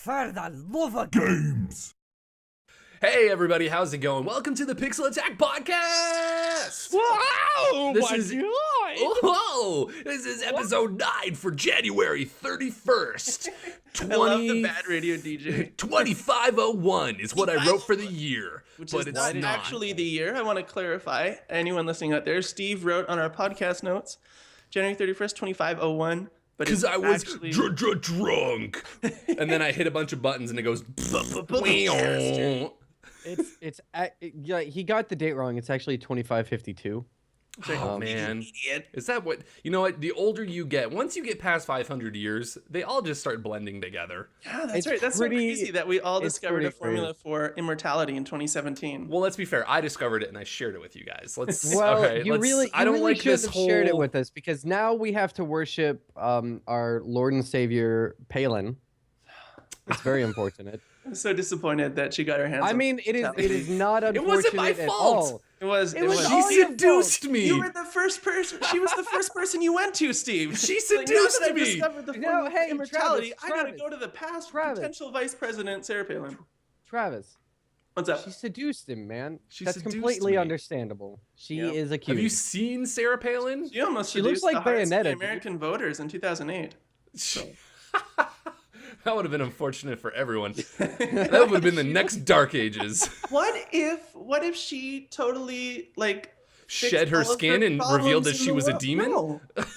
For the love of games! Hey everybody, how's it going? Welcome to the Pixel Attack Podcast! Wow! This my is- God! Oh, this is episode 9 for January 31st. I love the bad radio DJ. 2501 is what I wrote for the year, Which but is it's not not. actually the year. I want to clarify. Anyone listening out there, Steve wrote on our podcast notes, January 31st, 2501. Because I was actually... drunk. And then I hit a bunch of buttons and it goes... Yeah, he got the date wrong. It's actually 2552. Oh man, is that what, you know what, the older you get, once you get past 500 years, they all just start blending together. Yeah, that's right. That's so crazy that we all discovered a formula for immortality in 2017. Well, let's be fair. I discovered it and I shared it with you guys. Let's. Well, okay, you let's, really, I don't really like should this have whole. shared it with us, because now we have to worship our Lord and Savior Palin. It's very unfortunate. I'm so disappointed that she got her hands. I mean, it is not unfortunate It wasn't my at fault. all. It was. She seduced me. You were the first person. She was the first person you went to, Steve. She Like, now that seduced I've me. discovered the No, formula for hey, immortality. I gotta Travis. go to the past. Travis. Potential Vice President Sarah Palin. Travis, What's up? she seduced him, man. She That's seduced completely me. understandable. She Yep. is a cute. Have you seen Sarah Palin? She almost She looks seduced like the hearts of Bayonetta, the dude. American voters in 2008. That would have been unfortunate for everyone. That would have been the next Dark Ages. What if she totally like Shed her fixed all of skin and problems revealed that in she the was a world? demon?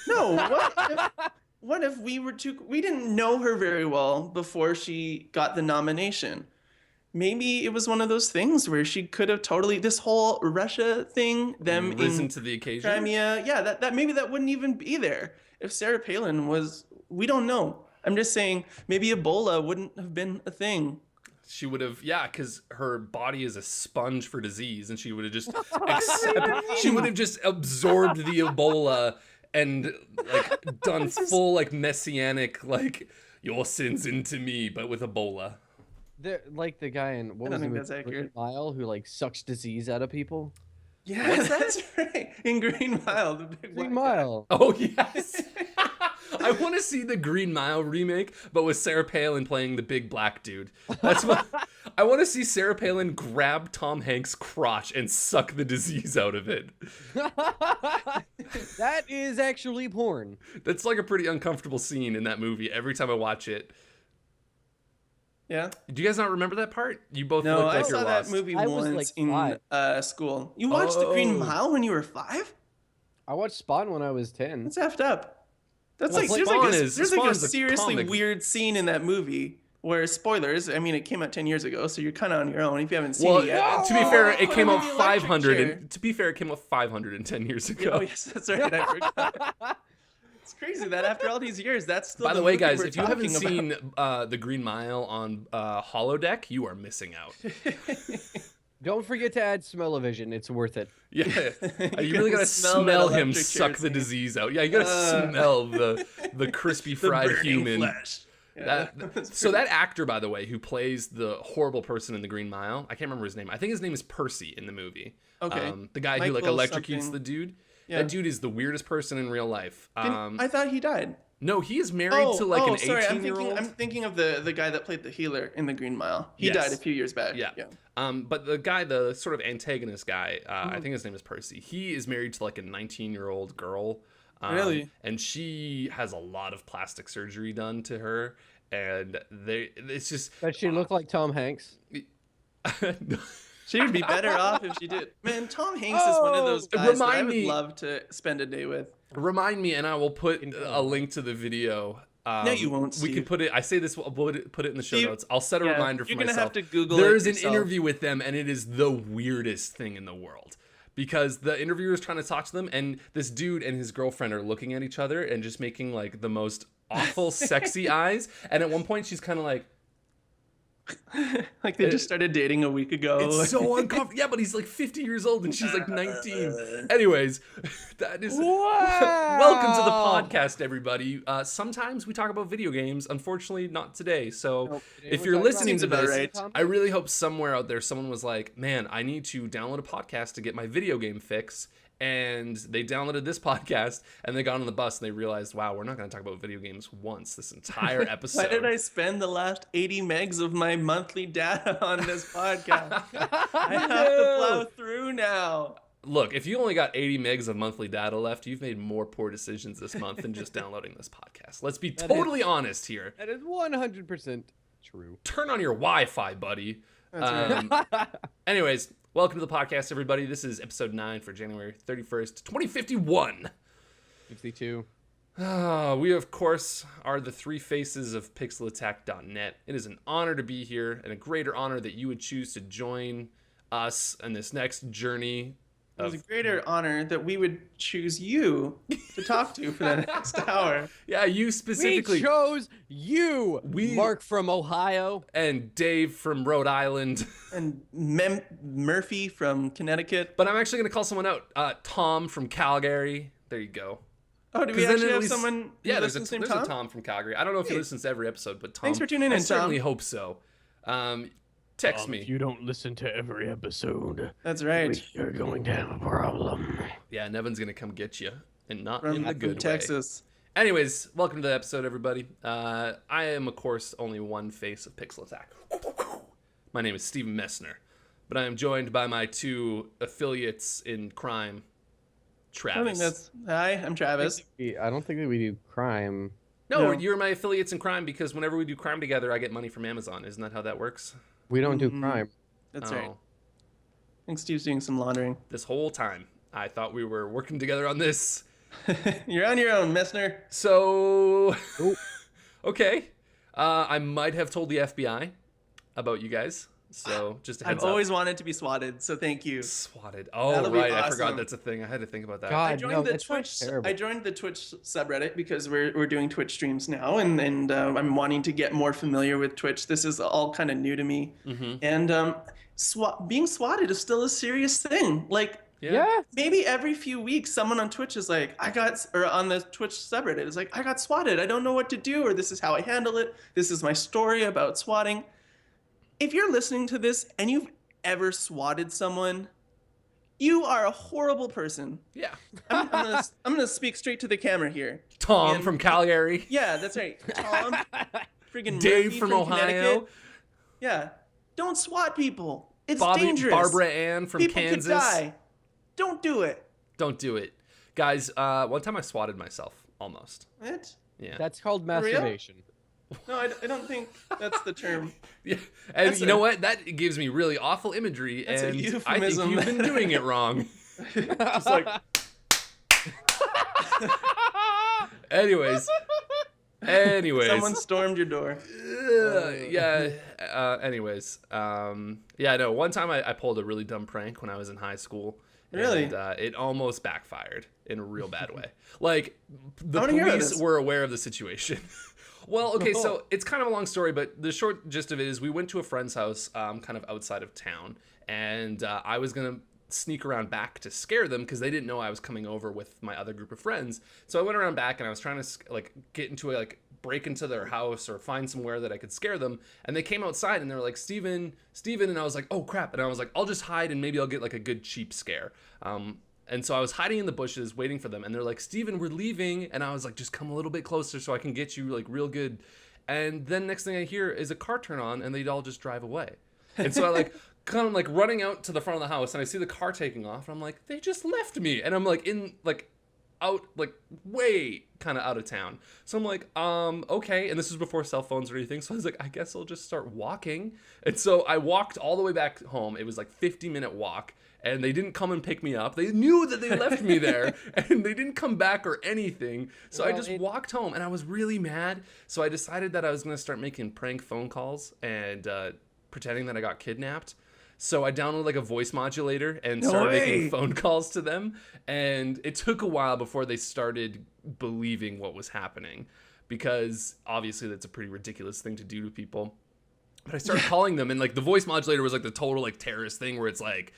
No. What if we didn't know her very well before she got the nomination? Maybe it was one of those things where she could have totally, this whole Russia thing, them Risen in to the occasion. Crimea, yeah, that maybe that wouldn't even be there if Sarah Palin was. We don't know. I'm just saying maybe Ebola wouldn't have been a thing. She would have, yeah, because her body is a sponge for disease, and she would have just she would have just absorbed the Ebola and like done full like messianic like your sins into me, but with Ebola. They're like the guy in what I was don't the think that's movie, accurate. Green Mile, who like sucks disease out of people. Yeah, that's right. In Green Mile, the big Green white guy. Mile. Oh yes. I want to see the Green Mile remake, but with Sarah Palin playing the big black dude. That's what I want to see. Sarah Palin grab Tom Hanks' crotch and suck the disease out of it. That is actually porn. That's like a pretty uncomfortable scene in that movie. Every time I watch it. Yeah. Do you guys not remember that part? You both No, look like I you're saw that lost. movie I was, once like, in 5. school. You watched The Green Oh. Mile when you were 5? I watched Spawn when I was 10. That's effed up. That's Well, like Spawn there's like Spawn a is a seriously comic. weird scene in that movie where, spoilers, I mean it came out 10 years ago, so you're kind of on your own if you haven't seen Well, it yet. to be fair, it Put came him out in the electric 500. chair. And, to be fair, it came out 510 years ago. Oh yes, that's right. I forgot. It's crazy that after all these years, that's still By the way, movie guys, we're if you haven't talking about. seen The Green Mile on Holodeck, you are missing out. Don't forget to add smell-o-vision. It's worth it. Yeah, you really can gotta smell smell that him electric chair suck the scene. disease out. Yeah, you gotta smell the crispy The fried burning human. flesh. Yeah, So that actor, by the way, who plays the horrible person in The Green Mile, I can't remember his name. I think his name is Percy in the movie. Okay. The guy who like Michael electrocutes something. the dude. Yeah. That dude is the weirdest person in real life. I thought he died. No, he is married to like an sorry, 18-year-old. I'm thinking of the guy that played the healer in The Green Mile. He Yes. died a few years back. Yeah. But the guy, the sort of antagonist guy, I think his name is Percy. He is married to like a 19-year-old girl. Really? And she has a lot of plastic surgery done to her. And it's just. Does she look like Tom Hanks? She would be better off if she did. Man, Tom Hanks is one of those guys that I Remind would me- love to spend a day with. Remind me, and I will put a link to the video. No, you won't, We can Steve. put it. I say this. We'll put it in the show Steve, notes. I'll set a yeah, reminder for you're gonna myself. have to Google There it is an yourself. interview with them, and it is the weirdest thing in the world. Because the interviewer is trying to talk to them, and this dude and his girlfriend are looking at each other and just making like the most awful, sexy eyes. And at one point, she's kind of like, Like they just started dating a week ago. it's so uncomfortable. Yeah, but he's like 50 years old and she's like 19. Anyways, that is. Welcome to the podcast, everybody. Sometimes we talk about video games. Unfortunately, not today. So Nope. if We're you're talking listening to about this, right. I really hope somewhere out there someone was like, man, I need to download a podcast to get my video game fix. and they downloaded this podcast, and they got on the bus, and they realized, wow, we're not going to talk about video games once this entire episode. Why did I spend the last 80 megs of my monthly data on this podcast? I have to plow through now. Look, if you only got 80 megs of monthly data left, you've made more poor decisions this month than just downloading this podcast. Let's be totally honest here. That is 100% true. Turn on your Wi-Fi, buddy. That's right. Anyways, welcome to the podcast, everybody. This is episode 9 for January 31st, 2051. 52. We, of course, are the three faces of pixelattack.net. It is an honor to be here, and a greater honor that you would choose to join us in this next journey. It was a greater honor that we would choose you to talk to for the next hour. Yeah, you specifically. We chose you, Mark from Ohio. And Dave from Rhode Island. And Murphy from Connecticut. But I'm actually going to call someone out. Tom from Calgary. There you go. Oh, do we actually have someone who listens named Tom? There's a Tom from Calgary. I don't know if he listens to every episode, but Tom. Thanks for tuning in, I certainly Tom. hope so. Text me. If you don't listen to every episode, that's right. You're going to have a problem. Yeah, Nevyn's going to come get you, and not From in the good Texas. way. Anyways, welcome to the episode, everybody. I am, of course, only one face of Pixel Attack. My name is Steven Messner, but I am joined by my two affiliates in crime, Travis. Hi, I'm Travis. I don't think that we do crime. No, you're my affiliates in crime because whenever we do crime together, I get money from Amazon. Isn't that how that works? We don't do crime. That's right. I think Steve's doing some laundering. This whole time, I thought we were working together on this. You're on your own, Messner. So, okay. I might have told the FBI about you guys. So, just a heads I've always wanted to be swatted, so thank you. Swatted. Oh, That'll right. be I forgot awesome. that's a thing. I had to think about that. God, I joined no, the that's not Twitch. terrible. I joined the Twitch subreddit because we're doing Twitch streams now, and I'm wanting to get more familiar with Twitch. This is all kind of new to me, and being swatted is still a serious thing. Like, Yeah. maybe every few weeks, someone on Twitch is like, or on the Twitch subreddit is like, I got swatted. I don't know what to do, or this is how I handle it. This is my story about swatting. If you're listening to this and you've ever swatted someone, you are a horrible person. Yeah. I'm gonna speak straight to the camera here. Tom And- from Calgary. Yeah, that's right. Tom, friggin' Dave Murphy from Ohio. Connecticut. Yeah, don't swat people. It's Bobby, dangerous. Barbara Ann from People Kansas. could die. Don't do it. Don't do it. Guys, one time I swatted myself. Almost. What? Yeah. That's called real? masturbation. No, I don't think that's the term. Yeah, and That's you know what? That gives me really awful imagery, That's a and I think euphemism. you've been doing it wrong. Just like. Anyways. Someone stormed your door. Yeah. Anyways. Yeah. No. One time I pulled a really dumb prank when I was in high school. Really? And it almost backfired in a real bad way. Like the I wanna hear about police this. were aware of the situation. Well, okay, so it's kind of a long story, but the short gist of it is we went to a friend's house kind of outside of town, and I was going to sneak around back to scare them because they didn't know I was coming over with my other group of friends. So I went around back and I was trying to get into break into their house or find somewhere that I could scare them. And they came outside and they were like, Steven, and I was like, oh crap. And I was like, I'll just hide and maybe I'll get like a good cheap scare. And so I was hiding in the bushes waiting for them. And they're like, Steven, we're leaving. And I was like, just come a little bit closer so I can get you like real good. And then next thing I hear is a car turn on and they'd all just drive away. And so I kind of running out to the front of the house and I see the car taking off. And I'm like, they just left me. And I'm out way kind of out of town. So I'm like, okay. And this was before cell phones or anything. So I was like, I guess I'll just start walking. And so I walked all the way back home. It was like 50-minute walk. And they didn't come and pick me up. They knew that they left me there, and they didn't come back or anything. So I just walked home, and I was really mad. So I decided that I was going to start making prank phone calls and pretending that I got kidnapped. So I downloaded a voice modulator and started making phone calls to them. And it took a while before they started believing what was happening, because obviously that's a pretty ridiculous thing to do to people. But I started calling them, and the voice modulator was the total terrorist thing where it's like,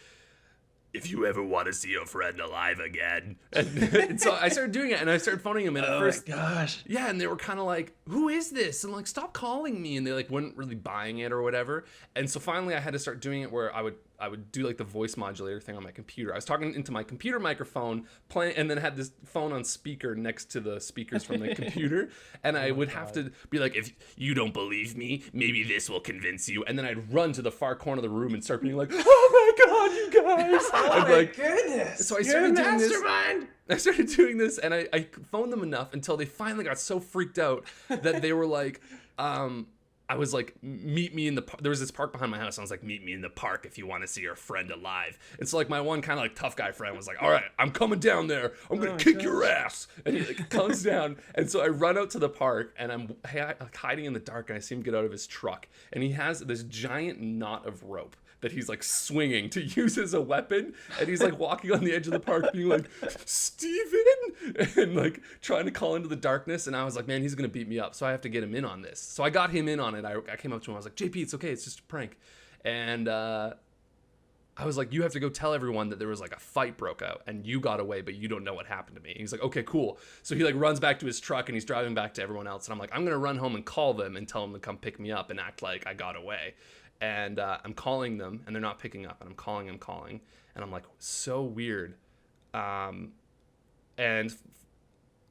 if you ever want to see your friend alive again. And so I started doing it, and I started phoning him. And at first, my gosh. Yeah, and they were kind of like, who is this? And stop calling me. And they weren't really buying it or whatever. And so finally I had to start doing it where I I would do like the voice modulator thing on my computer. I was talking into my computer microphone, playing, and then had this phone on speaker next to the speakers from the computer, and I would have to be like, if you don't believe me, maybe this will convince you. And then I'd run to the far corner of the room and start being like, oh my god, you guys! Oh my goodness! So I You're a started doing this. mastermind. I started doing this, and I phoned them enough until they finally got so freaked out that they were like, I was like, meet me in the there was this park behind my house. I was like, meet me in the park if you want to see your friend alive. And so like my one kind of like tough guy friend was like, all right, I'm coming down there. I'm going to kick your ass. And he like comes down. And so I run out to the park, and I'm hiding in the dark, and I see him get out of his truck. And he has this giant knot of rope that he's like swinging to use as a weapon, and he's like walking on the edge of the park being like, Steven, and like trying to call into the darkness. And I was like, man, he's gonna beat me up, so I have to get him in on this. So I got him in on it. I came up to him, I was like, JP, it's okay, it's just a prank. And I was like, you have to go tell everyone that there was like a fight broke out and you got away, but you don't know what happened to me. And he's like, okay, cool. So he like runs back to his truck, and he's driving back to everyone else, and I'm like, I'm gonna run home and call them and tell them to come pick me up and act like I got away. And I'm calling them, and they're not picking up. And I'm calling, and I'm like, so weird.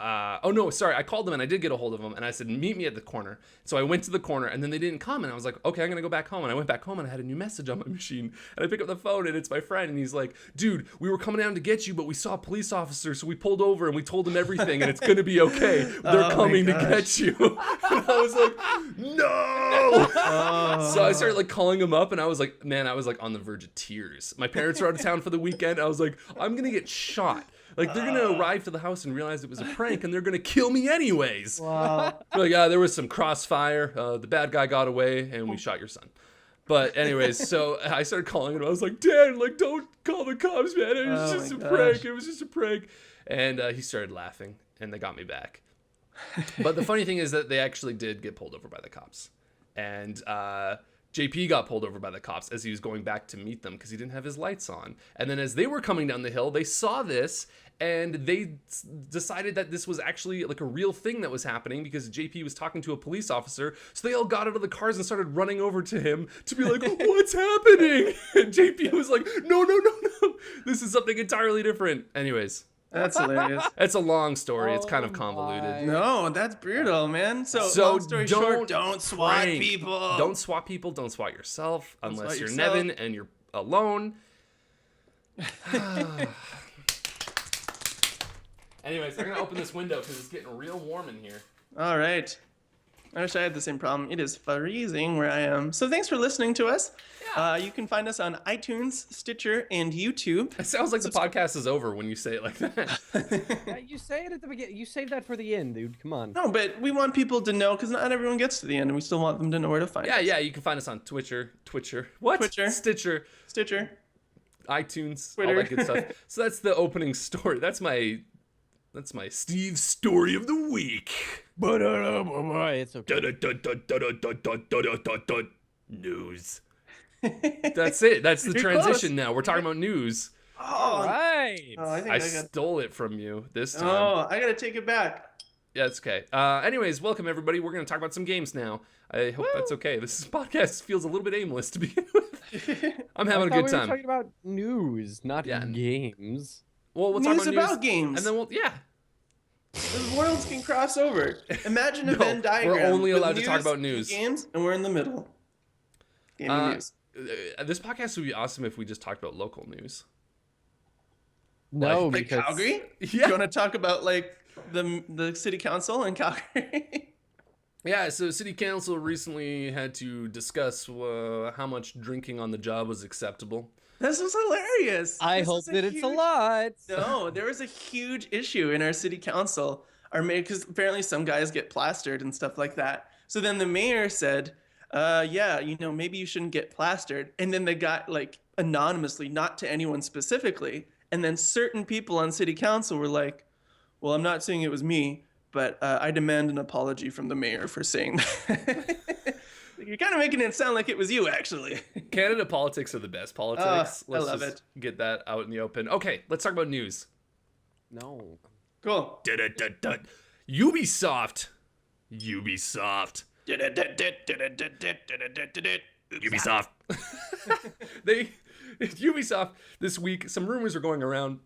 Oh no, sorry. I called them, and I did get a hold of them, and I said, meet me at the corner. So I went to the corner, and then they didn't come, and I was like, okay, I'm gonna go back home. And I went back home, and I had a new message on my machine, and I pick up the phone, and it's my friend, and he's like, dude, we were coming down to get you, but we saw a police officer, so we pulled over, and we told him everything, and it's gonna be okay. They're coming to get you. And I was like, no. So I started like calling him up, and I was like, man, I was like on the verge of tears. My parents were out of town for the weekend. I was like, I'm gonna get shot. Like, they're going to arrive to the house and realize it was a prank, and they're going to kill me anyways. Wow. They're like, there was some crossfire. The bad guy got away, and we shot your son. But anyways, so I started calling him. I was like, Dad, like, don't call the cops, man. It was just a prank. It was just a prank. And he started laughing, and they got me back. But the funny thing is that they actually did get pulled over by the cops. And JP got pulled over by the cops as he was going back to meet them because he didn't have his lights on. And then as they were coming down the hill, they saw this, and they decided that this was actually like a real thing that was happening because JP was talking to a police officer. So they all got out of the cars and started running over to him to be like, what's happening? And JP was like, no, this is something entirely different. Anyways. That's hilarious. It's a long story. It's kind of convoluted. No, that's brutal, man. So long story short, don't swat people. Don't swat people. Don't swat yourself unless you're yourself. Nevyn and you're alone. Anyways, I'm going to open this window because it's getting real warm in here. All right. I wish I had the same problem. It is freezing where I am. So thanks for listening to us. Yeah. You can find us on iTunes, Stitcher, and YouTube. It sounds like the podcast is over when you say it like that. Yeah, you say it at the beginning. You save that for the end, dude. Come on. No, but we want people to know because not everyone gets to the end, and we still want them to know where to find us. Yeah, you can find us on Twitcher. What? Twitcher. Stitcher, iTunes, Twitter. all that good stuff. So that's the opening story. That's my Steve's story of the week. It's okay. News. That's it. That's the You're transition close. now. We're talking about news. Oh, Right. oh, I think I I got. stole it from you this time. Oh, I gotta take it back. Yeah, it's okay. Anyways, welcome everybody. We're going to talk about some games now. I hope that's okay. This podcast feels a little bit aimless to begin with. I'm having a good We were time. talking about news, not games. Well, we'll talk News about about games. and then The worlds can cross over. Imagine a No, Venn diagram. we're only with allowed to talk news about and news. games, and we're in the middle. Gaming news. This podcast would be awesome if we just talked about local news. No, Like because Calgary? Yeah. Do you want to talk about like the city council in Calgary? Yeah, so City Council recently had to discuss how much drinking on the job was acceptable. This was hilarious. I This hope is that it's a huge- lot. No, there was a huge issue in our city council. Because apparently some guys get plastered and stuff like that. So then the mayor said, yeah, maybe you shouldn't get plastered. And then they got like anonymously, not to anyone specifically. And then certain people on city council were like, well, I'm not saying it was me, but I demand an apology from the mayor for saying that. You're kind of making it sound like it was you, actually. Canada politics are the best politics. I love just get that out in the open. Okay, let's talk about news. No. Cool. Ubisoft. Ubisoft. Ubisoft this week, some rumors are going around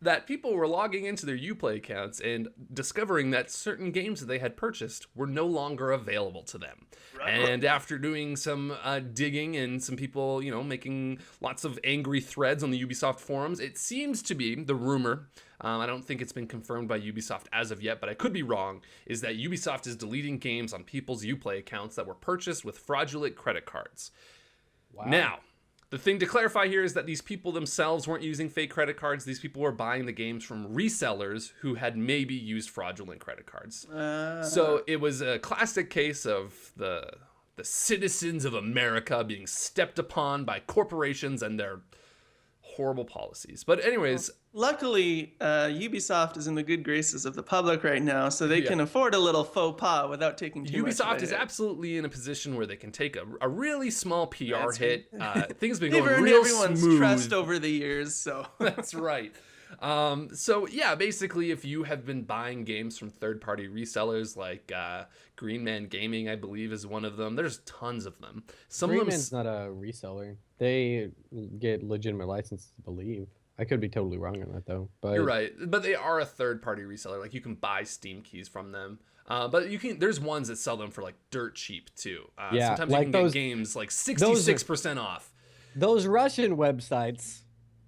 that people were logging into their Uplay accounts and discovering that certain games that they had purchased were no longer available to them. Right. And after doing some digging and some people, making lots of angry threads on the Ubisoft forums, it seems to be the rumor. I don't think it's been confirmed by Ubisoft as of yet, but I could be wrong, is that Ubisoft is deleting games on people's Uplay accounts that were purchased with fraudulent credit cards. Wow. Now, the thing to clarify here is that these people themselves weren't using fake credit cards. These people were buying the games from resellers who had maybe used fraudulent credit cards. So it was a classic case of the citizens of America being stepped upon by corporations and their horrible policies. But anyways... Luckily, Ubisoft is in the good graces of the public right now, so they can afford a little faux pas without taking too much. Ubisoft is absolutely in a position where they can take a really small PR hit. Things have been going real smooth. They've earned everyone's trust over the years, so... That's right. So yeah, basically, if you have been buying games from third-party resellers like Green Man Gaming, I believe, is one of them. There's tons of them. Green Man's not a reseller. They get legitimate licenses, I believe. I could be totally wrong on that, though. But you're right. But they are a third-party reseller. Like, you can buy Steam keys from them. But there's ones that sell them for, like, dirt cheap, too. Sometimes you can get games, like, 66% off. Those Russian websites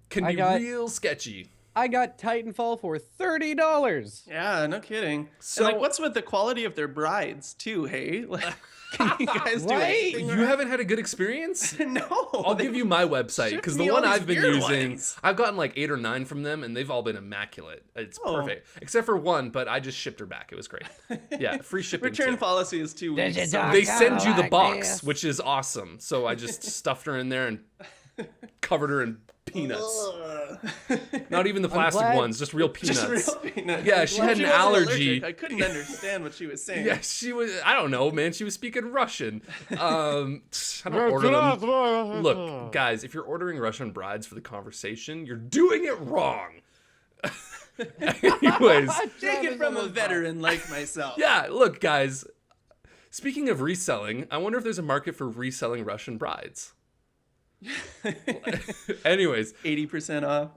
can be real sketchy. I got Titanfall for $30. Yeah, no kidding. So, and what's with the quality of their brides too? Hey, can you guys do anything? You haven't had a good experience? No. I'll give you my website because the one I've been using, I've gotten like 8 or 9 from them, and they've all been immaculate. It's perfect, except for one, but I just shipped her back. It was great. Yeah, free shipping. Return policy is 2 weeks. They send you the box, which is awesome. So I just stuffed her in there and covered her in peanuts. Not even the plastic ones, just real peanuts. Just real peanuts. Yeah, she had an allergy. I couldn't understand what she was saying. Yeah, she was, I don't know, man. She was speaking Russian. I don't order them. Look, guys, if you're ordering Russian brides for the conversation, you're doing it wrong. Anyways. Take it from a veteran like myself. Yeah, look, guys. Speaking of reselling, I wonder if there's a market for reselling Russian brides. Anyways, 80% off.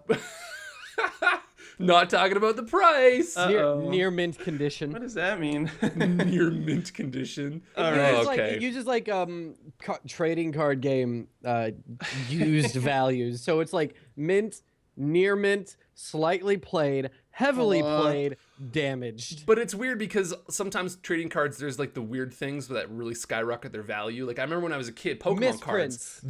Not talking about the price. Near mint condition. What does that mean? Near mint condition. All right. Okay. It uses like trading card game used values. So it's like mint, near mint, slightly played, heavily played, damaged. But it's weird because sometimes trading cards, there's like the weird things that really skyrocket their value. Like I remember when I was a kid, Pokemon cards,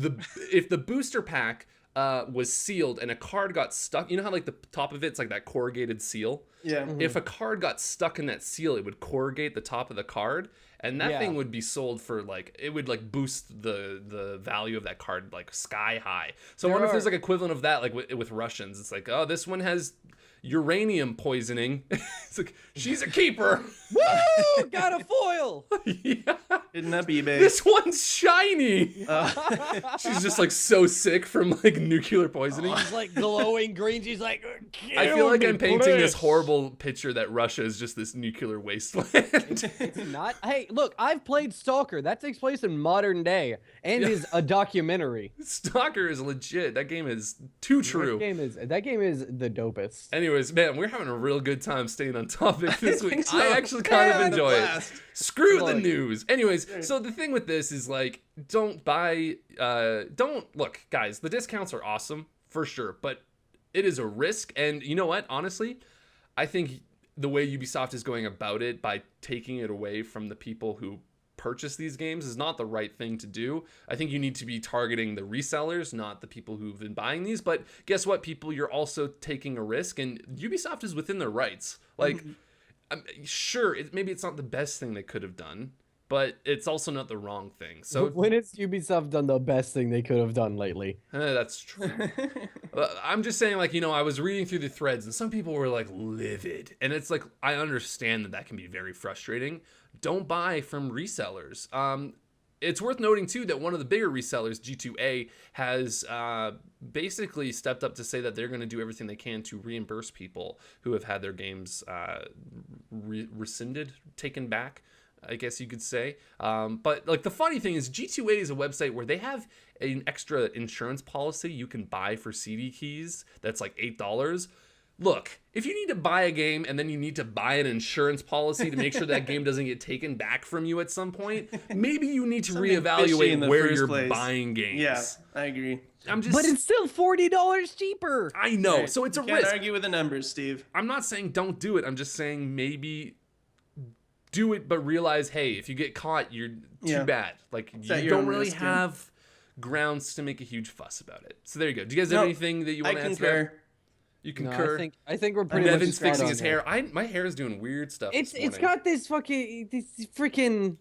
if the booster pack was sealed and a card got stuck, you know how like the top of it's like that corrugated seal? Yeah. Mm-hmm. If a card got stuck in that seal, it would corrugate the top of the card, and that thing would be sold for like, it would like boost the value of that card like sky high. So I wonder if there's like equivalent of that like with Russians. It's like, oh, this one has uranium poisoning. It's like, she's a keeper. Woo! Got a foil. Yeah. Hitting up eBay. This one's shiny. She's just like so sick from like nuclear poisoning. She's like glowing green. She's like, I feel like I'm painting this horrible picture that Russia is just this nuclear wasteland. It's not. Hey, look, I've played Stalker. That takes place in modern day and is a documentary. Stalker is legit. That game is too true. That game is the dopest. Anyways, man, we're having a real good time staying on topic this week. So. I actually kind of enjoy it. Screw the news. Anyways, so the thing with this is like, don't look, guys, the discounts are awesome for sure, but it is a risk. And you know what? Honestly, I think the way Ubisoft is going about it by taking it away from the people who purchase these games is not the right thing to do. I think you need to be targeting the resellers, not the people who've been buying these. But guess what, people? You're also taking a risk, and Ubisoft is within their rights. Like, sure, maybe it's not the best thing they could have done, but it's also not the wrong thing. So when has Ubisoft done the best thing they could have done lately? That's true. I'm just saying, like, I was reading through the threads, and some people were like livid, and it's like, I understand that can be very frustrating. Don't buy from resellers. It's worth noting too that one of the bigger resellers, G2A, has basically stepped up to say that they're going to do everything they can to reimburse people who have had their games rescinded, taken back. I guess you could say. But like the funny thing is G2A is a website where they have an extra insurance policy you can buy for CD keys that's like $8. Look, if you need to buy a game and then you need to buy an insurance policy to make sure that game doesn't get taken back from you at some point, maybe you need to reevaluate where you're buying games. Yeah, I agree. But it's still $40 cheaper. I know, Right. so it's a Can't risk. argue with the numbers, Steve. I'm not saying don't do it. I'm just saying maybe do it, but realize, hey, if you get caught, you're too bad. Like, Set you your don't own really risk, have grounds to make a huge fuss about it. So there you go. Do you guys have anything that you want to add to that? You No, concur? I think we're pretty much Nevin's spot fixing on his there. hair. My hair is doing weird stuff. It's this morning. got this freaking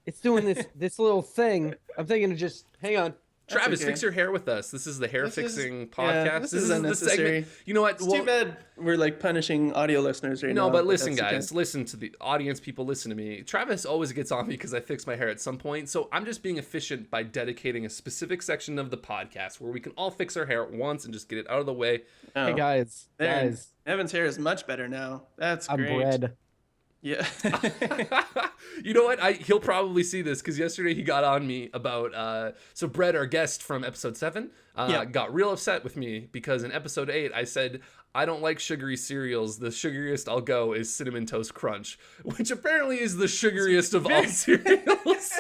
it's doing this little thing. I'm thinking of just hang on. Travis, okay. fix your hair with us. This is the hair fixing podcast. this this is the unnecessary. segment. You know what? It's too bad we're like punishing audio listeners right now. No, but listen, that's okay. guys, listen to the audience. People, listen to me. Travis always gets on me because I fix my hair at some point. So I'm just being efficient by dedicating a specific section of the podcast where we can all fix our hair at once and just get it out of the way. Oh, Hey guys, there. Evan's hair is much better now. That's I'm great. bread. Yeah. You know what? He'll probably see this because yesterday he got on me about. So Brett, our guest from episode 7, got real upset with me because in episode 8 I said I don't like sugary cereals. The sugariest I'll go is Cinnamon Toast Crunch, which apparently is the sugariest of all cereals.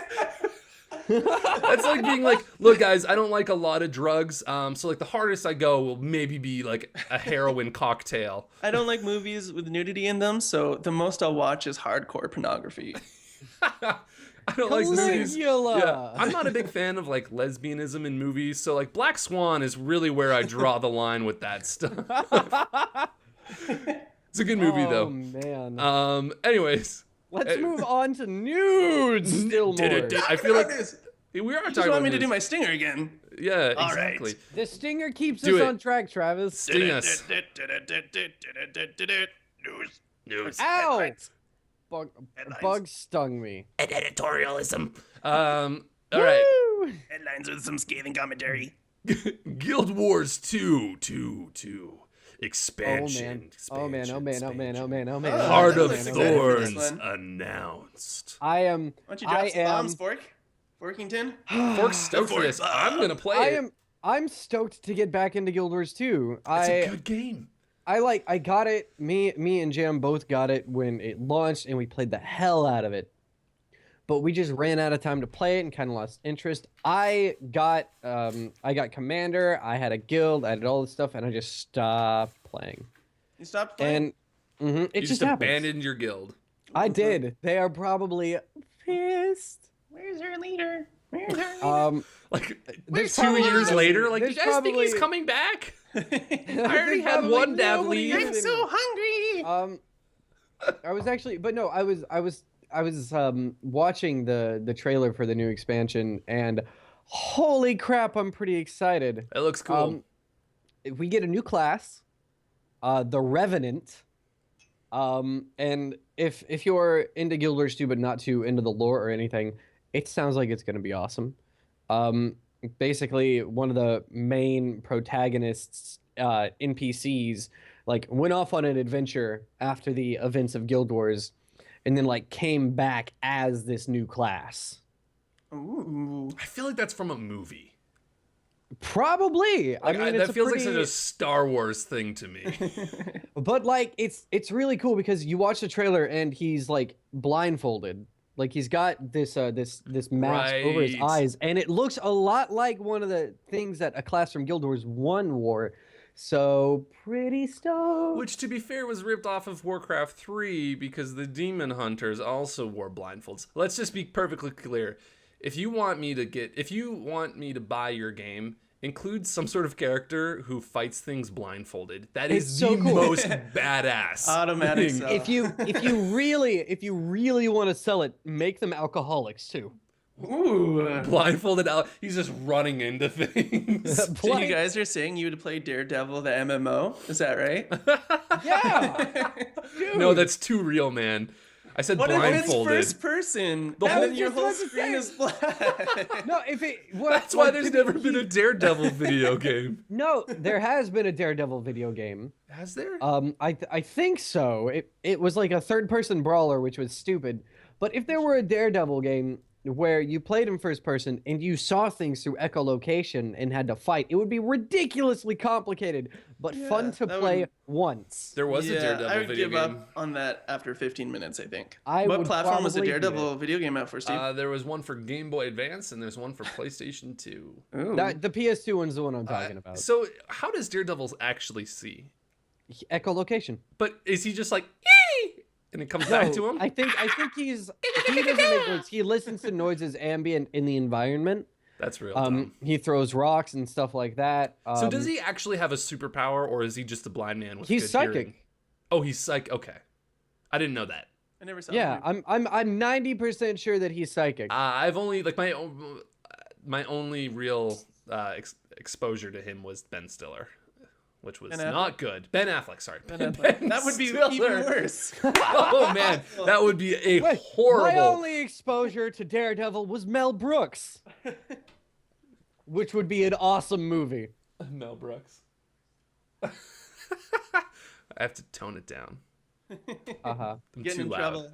That's like being like, look, guys, I don't like a lot of drugs. So like the hardest I go will maybe be like a heroin cocktail. I don't like movies with nudity in them, so the most I'll watch is hardcore pornography. I don't like movies. Caligula. Yeah, I'm not a big fan of like lesbianism in movies. So like Black Swan is really where I draw the line with that stuff. It's a good movie Oh though. man. Anyways. Let's move on to nudes. Still more. I feel like we are You talking just want about me to do news. my stinger again. Yeah, All exactly. right. The stinger keeps Do us it. on track, Travis. Sting us. News. Ow! Bug Headlines. stung me. Editorialism. All right. Woo! Headlines with some scathing commentary. Guild Wars 2. Expansion. Oh man. Oh man. Oh man. Oh man. Oh man. Oh, Heart I'm of excited for this Thorns one. announced. I am. Why don't you drop I some am. bombs, Forkington? Fork's stoked for this. I'm gonna play it. I'm stoked to get back into Guild Wars 2. It's a good game. I got it. Me and Jam both got it when it launched, and we played the hell out of it. But we just ran out of time to play it and kind of lost interest. I got Commander. I had a guild. I did all this stuff, and I just stopped playing. You stopped playing? And it You just just happened. abandoned your guild. I did. They are probably pissed. Where's our leader? Where's our leader? Like There's 2 probably- years later, like, do there's you guys think he's probably- coming back? I already There's had probably one dad nobody leave. in I'm so hungry. I was actually, but no, I was watching the trailer for the new expansion, and holy crap, I'm pretty excited. It looks cool. If we get a new class, the Revenant, and if you're into Guild Wars 2 but not too into the lore or anything, it sounds like it's gonna be awesome. Basically, one of the main protagonists, NPCs, like went off on an adventure after the events of Guild Wars, and then like came back as this new class. Ooh. I feel like that's from a movie. Probably. Like, I mean, that it's feels pretty... like such a Star Wars thing to me. But like, it's really cool because you watch the trailer and he's like blindfolded. Like he's got this mask over his Right. eyes, and it looks a lot like one of the things that a class from Guild Wars 1 wore. So pretty stoked. Which, to be fair, was ripped off of Warcraft 3 because the Demon Hunters also wore blindfolds. Let's just be perfectly clear. If you want me to buy your game, include some sort of character who fights things blindfolded. That is It's so the cool. most badass. Automatic thing. sell. If you really want to sell it, make them alcoholics too. Ooh. Blindfolded out, he's just running into things. So you guys are saying you would play Daredevil, the MMO? Is that right? Yeah. Dude. No, that's too real, man. I said What if it's blindfolded. first person? The and whole- then your Just whole what to screen say. is black. No, if it. What, That's why like, there's to be- never been a Daredevil video game. No, there has been a Daredevil video game. Has there? I think so. It was like a third person brawler, which was stupid. But if there were a Daredevil game where you played in first person and you saw things through echolocation and had to fight, it would be ridiculously complicated, but fun to play once. There was a Daredevil I would video give game. up on that after 15 minutes, I think. I What would platform was the probably do Daredevil video game out for, Steve? There was one for Game Boy Advance and there's one for PlayStation 2. Ooh. The PS2 one's the one I'm talking about. So how does Daredevil actually see? Echolocation. But is he just like, "Ee!" and it comes back to him? I think he doesn't make noise. He listens to noises ambient in the environment. That's real dumb. He throws rocks and stuff like that. So does he actually have a superpower, or is he just a blind man with He's good psychic. hearing? Oh, he's psychic. Okay, I didn't know that. I never saw Yeah, it. I'm 90% sure that he's psychic. I've only like my only real exposure to him was Ben Stiller, which was Ben Affleck? not good. Ben Affleck, sorry. Ben That would be Stiller. even worse. Oh man, that would be a Wait, horrible. My only exposure to Daredevil was Mel Brooks, which would be an awesome movie. Mel Brooks. I have to tone it down. Uh-huh. I'm Getting too in loud. trouble.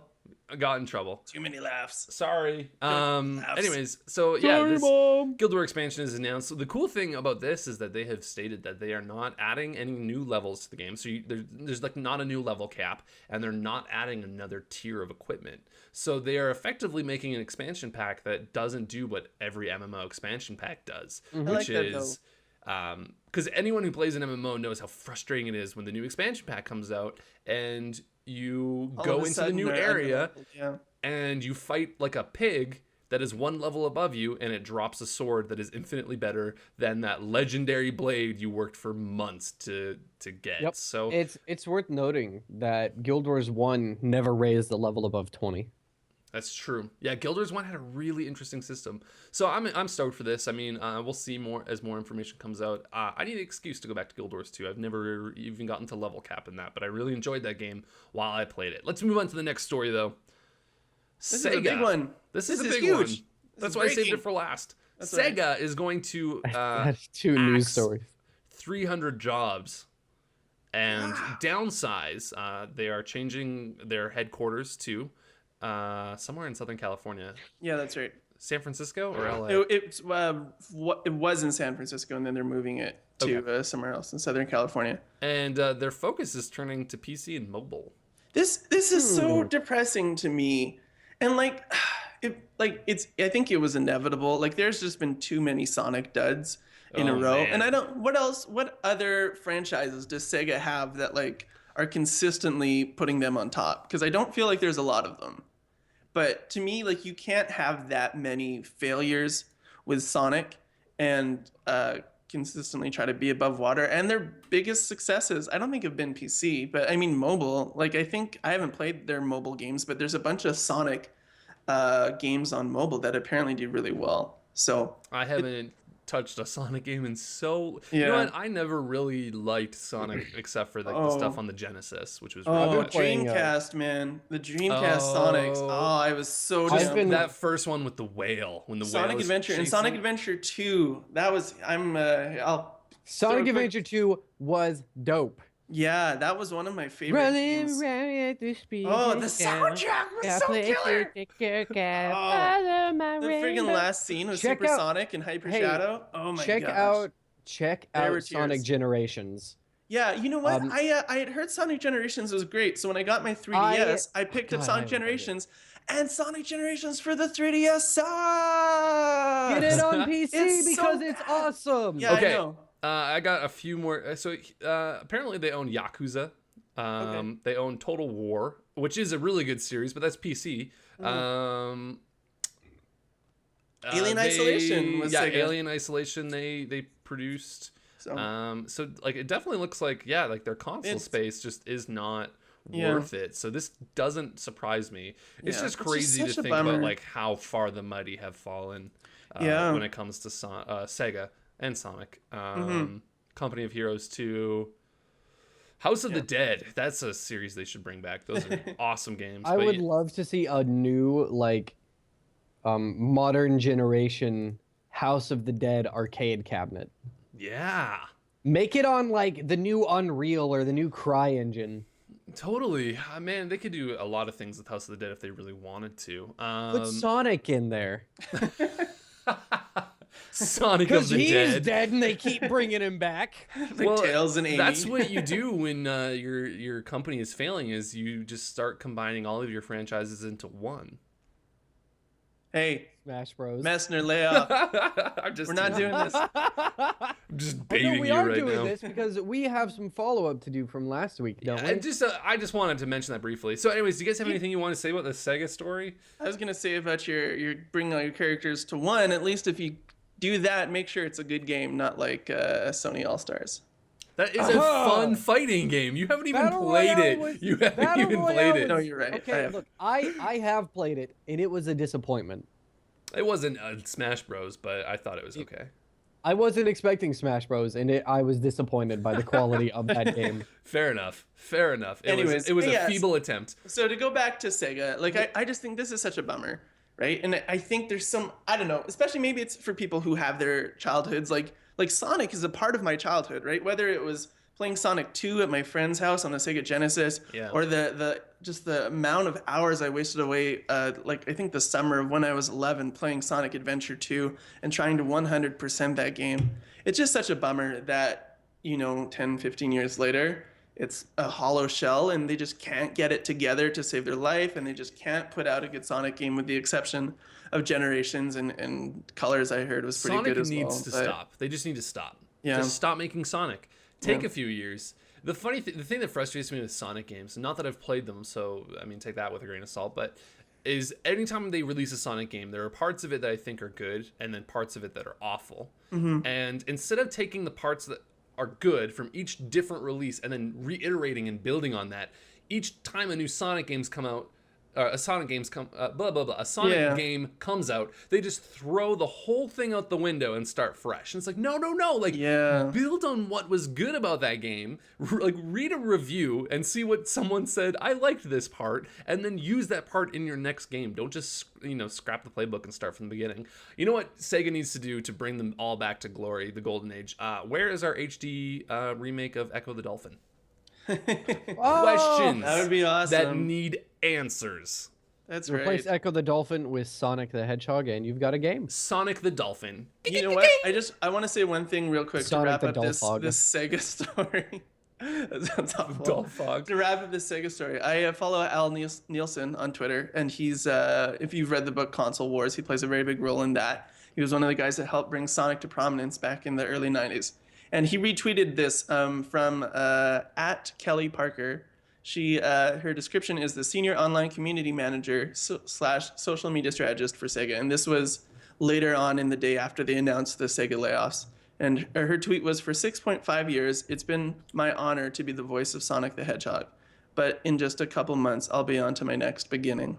I got in trouble. Too many laughs. Sorry. Laughs. Anyways, so yeah, Sorry, this Mom. Guild War expansion is announced. So the cool thing about this is that they have stated that they are not adding any new levels to the game. So there's like not a new level cap, and they're not adding another tier of equipment. So they are effectively making an expansion pack that doesn't do what every MMO expansion pack does, I like which that, is because anyone who plays an MMO knows how frustrating it is when the new expansion pack comes out and you All go of a into the sudden new they're area unleveled, yeah. and you fight like a pig that is one level above you, and it drops a sword that is infinitely better than that legendary blade you worked for months to get. Yep. So It's worth noting that Guild Wars 1 never raised the level above 20. that's true. Yeah, Guild Wars 1 had a really interesting system. So I'm stoked for this. I mean, we'll see more as more information comes out. I need an excuse to go back to Guild Wars 2. I've never even gotten to level cap in that, but I really enjoyed that game while I played it. Let's move on to the next story, though. This Sega. is a big one. This is a is big huge. one. This That's is why I saved breaking. it for last. That's Sega right. is going to That's two news axe stories. 300 jobs and downsize. They are changing their headquarters to somewhere in Southern California. Yeah, that's right. San Francisco or LA? It was in San Francisco, and then they're moving it to somewhere else in Southern California. And their focus is turning to PC and mobile. This is so depressing to me, and it's I think it was inevitable. Like there's just been too many Sonic duds in a Oh, row, man. and I don't. What other franchises does Sega have that like are consistently putting them on top? Because I don't feel like there's a lot of them. But to me, like you can't have that many failures with Sonic and consistently try to be above water. And their biggest successes, I don't think have been PC, but I mean mobile. Like I think I haven't played their mobile games, but there's a bunch of Sonic games on mobile that apparently do really well. So I haven't touched a Sonic game in so. You know Yeah. what? I never really liked Sonic except for like the stuff on the Genesis, which was oh, really been good. playing, Dreamcast, man, the Dreamcast Sonics. Oh, I was so I've down. been- That first one with the whale, when the whale Sonic is Adventure and chasing- Sonic Adventure 2. That was I'll Sonic so Adventure 2 was dope. Yeah, that was one of my favorite Running games. around at the speed. Oh, the soundtrack was so killer. The friggin' last scene was Check out- Supersonic and Hyper Hey, Shadow. Oh my check gosh. check There were out Sonic tears. Generations. Yeah, you know what? Um, I had heard Sonic Generations was great, so when I got my 3DS, I picked up God, I Sonic haven't played it. Generations, and Sonic Generations for the 3DS sucks! Get it on PC It's so because it's bad. awesome. Yeah, Okay. I know. I got a few more. So apparently they own Yakuza. They own Total War, which is a really good series, but that's PC. Alien Isolation was Sega. Alien Isolation. They produced. So, So like it definitely looks like like their console It's- space just is not Yeah. worth it. So this doesn't surprise me. It's Yeah, just it's just crazy to such a think about bummer. like how far the mighty have fallen. Yeah. When it comes to Sega and Sonic. Mm-hmm. Company of Heroes 2. House of the Dead. That's a series they should bring back. Those are awesome games. I But would love to see a new modern generation House of the Dead arcade cabinet. yeah. Make it on like the new Unreal or the new Cry engine. Totally. Man, they could do a lot of things with House of the Dead if they really wanted to. Put Sonic in there. Sonic of Because the he's Dead. dead and they keep bringing him back. Like Tails and Amy. That's what you do when your company is failing, is you just start combining all of your franchises into one. Hey, Smash Bros. Messner, lay off. We're not doing this. I'm just baiting we you are right doing now. this because we have some follow-up to do from last week, don't we? I just wanted to mention that briefly. So anyways, do you guys have anything you want to say about the Sega story? I was gonna say about your bringing all your characters to one. At least if you do that, make sure it's a good game, not like Sony All Stars. That is a fun fighting game. You haven't even Battle played Royale it. You haven't Battle even Royale played it. No, you're right. Okay, look, I have played it, and it was a disappointment. It wasn't Smash Bros, but I thought it was okay. I wasn't expecting Smash Bros, and I was disappointed by the quality of that game. Fair enough. Fair enough. Anyways, it was a yes. feeble attempt. So to go back to Sega, like I just think this is such a bummer, right? And I think there's some, I don't know, especially maybe it's for people who have their childhoods, like Sonic is a part of my childhood, right? Whether it was playing Sonic 2 at my friend's house on the Sega Genesis, or the just the amount of hours I wasted away, like I think the summer of when I was 11 playing Sonic Adventure 2 and trying to 100% that game. It's just such a bummer that, 10, 15 years later, it's a hollow shell and they just can't get it together to save their life, and they just can't put out a good Sonic game with the exception of Generations and Colors. I heard was pretty Sonic good as well. needs to stop. They just need to stop. Yeah. Just stop making Sonic. Take a few years. The thing that frustrates me with Sonic games, not that I've played them, so I mean take that with a grain of salt, but is anytime they release a Sonic game, there are parts of it that I think are good, and then parts of it that are awful. And instead of taking the parts that are good from each different release and then reiterating and building on that, each time a new Sonic games come out, a Sonic game comes out, they just throw the whole thing out the window and start fresh. And it's like, no, like build on what was good about that game. Like read a review and see what someone said. I liked this part, and then use that part in your next game. Don't just scrap the playbook and start from the beginning. You know what Sega needs to do to bring them all back to glory, the golden age? Where is our HD remake of Echo the Dolphin? Questions That would be awesome. that need answers. That's Replace right. Echo the Dolphin with Sonic the Hedgehog, and you've got a game. Sonic the Dolphin. You know what? I want to say one thing real quick Sonic to wrap the up this Dolphog. Sega story. That sounds awful. Dolphog. To wrap up this Sega story, I follow Al Nielsen on Twitter, and he's if you've read the book Console Wars, he plays a very big role in that. He was one of the guys that helped bring Sonic to prominence back in the early 90s. And he retweeted this from at Kelly Parker. She her description is the senior online community manager / social media strategist for Sega, and this was later on in the day after they announced the Sega layoffs. And her tweet was, "For 6.5 years, it's been my honor to be the voice of Sonic the Hedgehog, but in just a couple months, I'll be on to my next beginning."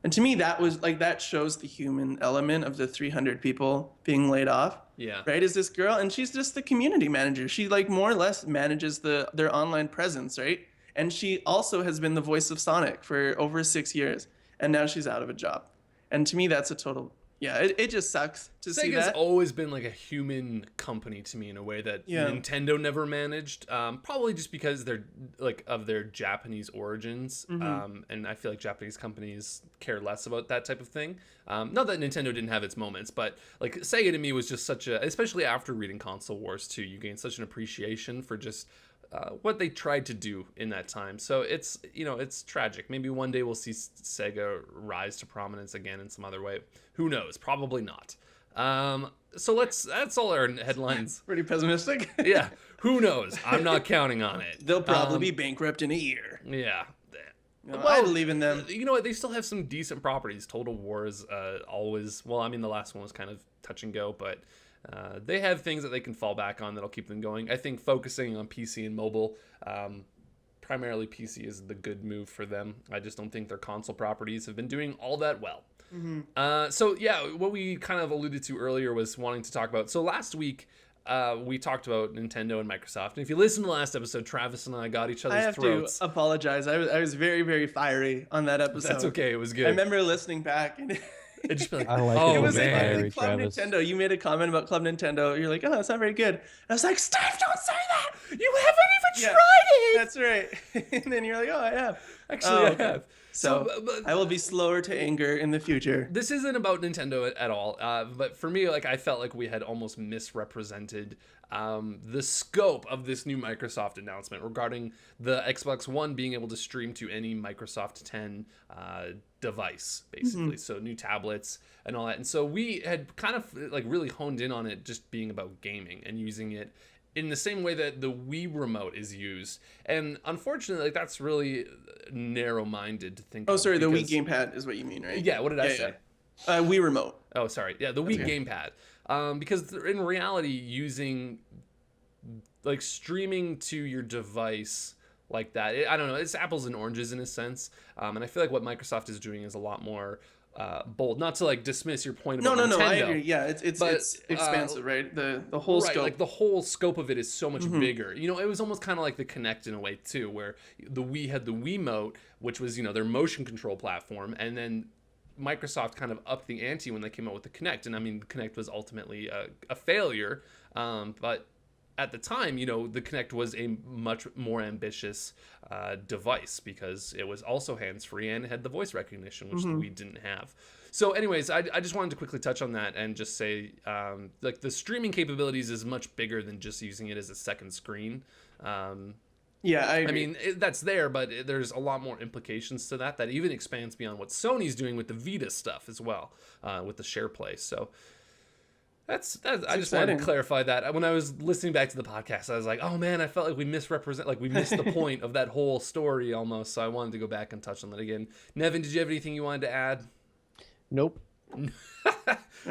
And to me, that was like, that shows the human element of the 300 people being laid off. Yeah. Right? Is this girl, and she's just the community manager. She like more or less manages their online presence, right? And she also has been the voice of Sonic for over 6 years, and now she's out of a job. And to me, that's a total, it just sucks to see Sega's that. always been like a human company to me in a way that Nintendo never managed. Probably just because they're like of their Japanese origins, and I feel like Japanese companies care less about that type of thing. Not that Nintendo didn't have its moments, but like Sega to me was just such a, especially after reading Console Wars 2, you gain such an appreciation for just what they tried to do in that time. So it's, it's tragic. Maybe one day we'll see Sega rise to prominence again in some other way. Who knows? Probably not. So that's all our headlines. Pretty pessimistic. Yeah. Who knows? I'm not counting on it. They'll probably be bankrupt in a year. Yeah. I believe in them. You know what? They still have some decent properties. Total War is always, well, I mean, the last one was kind of touch and go, but they have things that they can fall back on that'll keep them going. I think focusing on PC and mobile, primarily PC, is the good move for them. I just don't think their console properties have been doing all that well. So yeah, what we kind of alluded to earlier was wanting to talk about. So last week, we talked about Nintendo and Microsoft. And if you listen to the last episode, Travis and I got each other's throats. To apologize. I was very, very fiery on that episode. That's okay. It was good. I remember listening back, and It'd just be like, I like it. oh It was man. like Club Travis. Nintendo. You made a comment about Club Nintendo. You're like, oh, it's not very good. And I was like, Steve, don't say that. You haven't even Yeah. tried it. That's right. And then you're like, oh, I have. Actually, Oh, I okay. have. So but I will be slower to anger in the future. this isn't about Nintendo at all. But for me, like I felt like we had almost misrepresented the scope of this new Microsoft announcement regarding the Xbox One being able to stream to any Microsoft 10 device, basically. So new tablets and all that. And so we had kind of like really honed in on it just being about gaming and using it in the same way that the Wii remote is used. And unfortunately, like that's really narrow-minded to think Oh, of. sorry, the Wii because- gamepad is what you mean, right? Yeah, what did I say? Wii remote. Oh, sorry. Yeah, the Wii okay. gamepad. Because in reality, using like streaming to your device like that, I don't know. It's apples and oranges in a sense. And I feel like what Microsoft is doing is a lot more bold. Not to like dismiss your point No, about no, no. I Nintendo, agree. Yeah, it's but, expansive, right? The whole right, scope. like the whole scope of it is so much bigger. You know, it was almost kind of like the Kinect in a way too, where the Wii had the Wiimote, which was, you know, their motion control platform, and then Microsoft kind of upped the ante when they came out with the Kinect. And I mean, the Kinect was ultimately a failure, but at the time, you know, the Kinect was a much more ambitious device because it was also hands-free and had the voice recognition, which we didn't have. So anyways, I just wanted to quickly touch on that and just say, like, the streaming capabilities is much bigger than just using it as a second screen. Yeah, I I agree. mean, that's there, but there's a lot more implications to that even expands beyond what Sony's doing with the Vita stuff as well, with the share play. So that's I just wanted exciting. to clarify that. When I was listening back to the podcast, I was like, oh man, I felt like we missed the point of that whole story almost. So I wanted to go back and touch on that again. Nevyn, did you have anything you wanted to add? Nope. There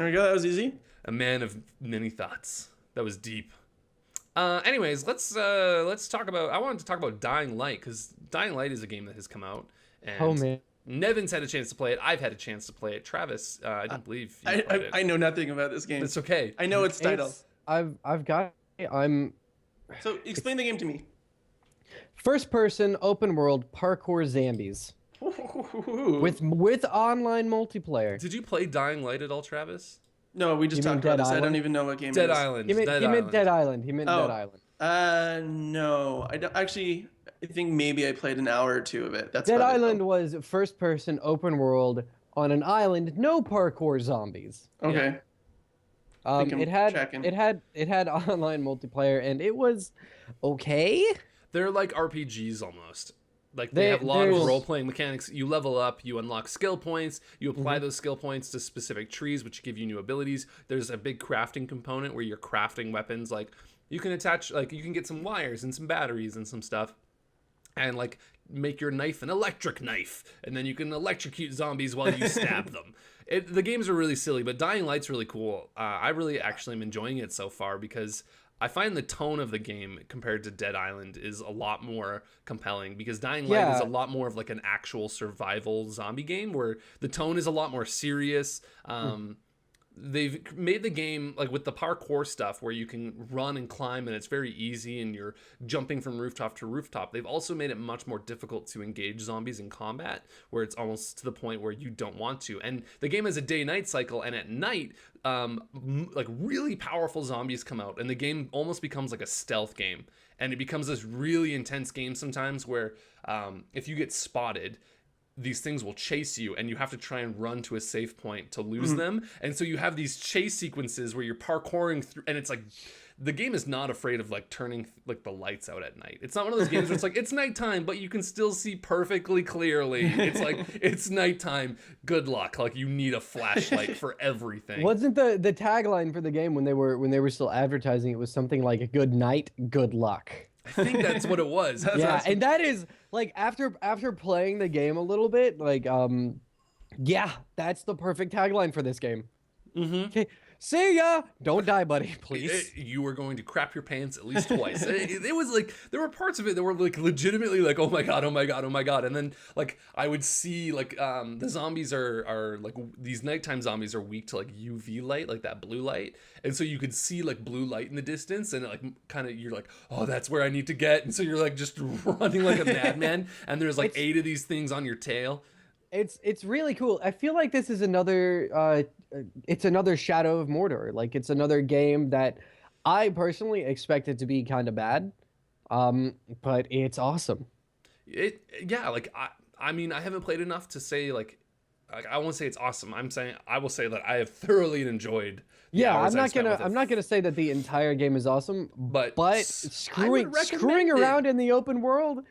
we go. That was easy. A man of many thoughts. That was deep. Anyways, let's talk about. I wanted to talk about Dying Light because Dying Light is a game that has come out. And Oh man. Nevyn's had a chance to play it. I've had a chance to play it. Travis, I don't believe you played it. I know nothing about this game. It's okay. I know its title. I've got. I'm So explain the game to me. first person open world parkour zombies with online multiplayer. Did you play Dying Light at all, Travis? No, we just You mean talked about Dead this. I don't Island? even know what game Dead it is. Island. He meant Dead Island. He meant Oh. Dead Island. No. I don't, actually, I think maybe I played an hour or two of it. That's Dead about it, Island though. was first person open world on an island, no parkour zombies. Okay. think I'm It had tracking. it had online multiplayer and it was okay. They're like RPGs almost. Like they have a lot of there's- role-playing mechanics. You level up, you unlock skill points, you apply those skill points to specific trees, which give you new abilities. There's a big crafting component where you're crafting weapons. Like you can attach, like you can get some wires and some batteries and some stuff, and like make your knife an electric knife, and then you can electrocute zombies while you stab them. The games are really silly, but Dying Light's really cool. I really actually am enjoying it so far because I find the tone of the game compared to Dead Island is a lot more compelling because Dying Light is a lot more of like an actual survival zombie game where the tone is a lot more serious. They've made the game like with the parkour stuff where you can run and climb and it's very easy and you're jumping from rooftop to rooftop. They've also made it much more difficult to engage zombies in combat where it's almost to the point where you don't want to. And the game has a day-night cycle, and at night like really powerful zombies come out and the game almost becomes like a stealth game, and it becomes this really intense game sometimes where if you get spotted, these things will chase you and you have to try and run to a safe point to lose them. And so you have these chase sequences where you're parkouring through, and it's like the game is not afraid of like turning like the lights out at night. It's not one of those games where it's like it's nighttime but you can still see perfectly clearly. It's like it's nighttime, good luck, like you need a flashlight for everything. Wasn't the tagline for the game when they were still advertising it was something like good night, good luck. I think that's what it was. Yeah, awesome. and that is like after playing the game a little bit, like yeah, that's the perfect tagline for this game. Okay, see ya. Don't die, buddy, please. You were going to crap your pants at least twice. It was like there were parts of it that were like legitimately like oh my god, oh my god, oh my god, and then like I would see like the zombies are like these nighttime zombies are weak to like UV light, like that blue light, and so you could see like blue light in the distance, and like kind of you're like oh that's where I need to get, and so you're like just running like a madman, and there's like 8 of these things on your tail. It's really cool. I feel like this is another it's another Shadow of Mordor. Like it's another game that I personally expected to be kind of bad, but it's awesome. Yeah, like I mean, I haven't played enough to say like I won't say it's awesome. I will say that I have thoroughly enjoyed. Yeah, I'm not gonna say that the entire game is awesome, but screwing around in the open world,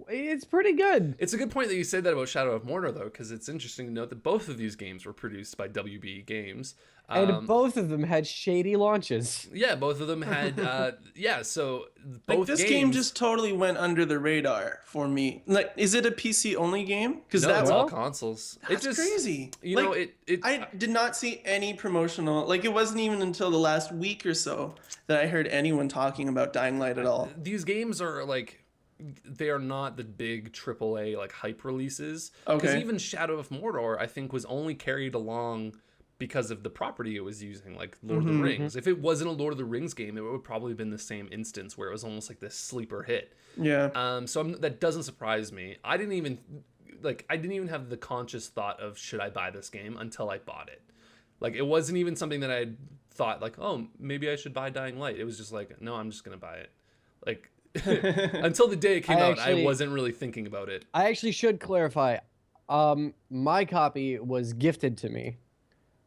it's pretty good. It's a good point that you said that about Shadow of Mordor, though, because it's interesting to note that both of these games were produced by WB Games. And both of them had shady launches. Yeah, both of them had, so both like this games... game just totally went under the radar for me. Like, is it a PC only game? Because no, that's it's all consoles. That's crazy. You like, know, I did not see any promotional, like it wasn't even until the last week or so that I heard anyone talking about Dying Light at all. These games are like... They are not the big AAA like hype releases. Okay. Because even Shadow of Mordor, I think, was only carried along because of the property it was using, like Lord of the Rings. If it wasn't a Lord of the Rings game, it would probably have been the same instance where it was almost like this sleeper hit. Yeah. That doesn't surprise me. I didn't even have the conscious thought of should I buy this game until I bought it. Like it wasn't even something that I thought like, oh, maybe I should buy Dying Light. It was just like, no, I'm just gonna buy it. Like until the day it came out, I wasn't really thinking about it. I actually should clarify. My copy was gifted to me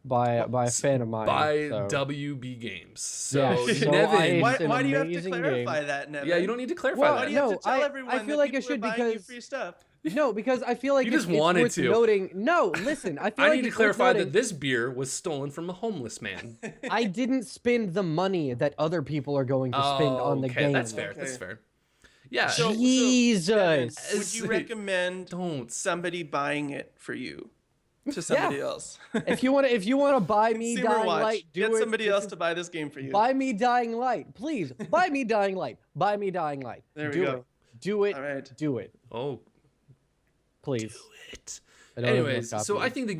by a fan of mine. By WB Games. So, yeah, Nevyn, why do you have to clarify game. that, Nevyn? Yeah, you don't need to clarify Why that. do you have to tell everyone I feel like that I should people are buying you because free stuff? No, because I feel like You just it's wanted worth to. noting. No, listen, I feel I like need to it's clarify worth that noting. this beer was stolen from a homeless man. I didn't spend the money that other people are going to spend on the game. That's fair. That's fair. Yeah. Jesus. Nevyn, would you recommend somebody buying it for you to somebody else? if you want to buy me Consumer Dying Watch. Light, Get somebody else to buy this game for you. Buy me Dying Light, please. Buy me Dying Light. Buy me Dying Light. There we go. Do it. All right. Do it. Oh, please. do it. I don't have Anyways, more so I copies. think the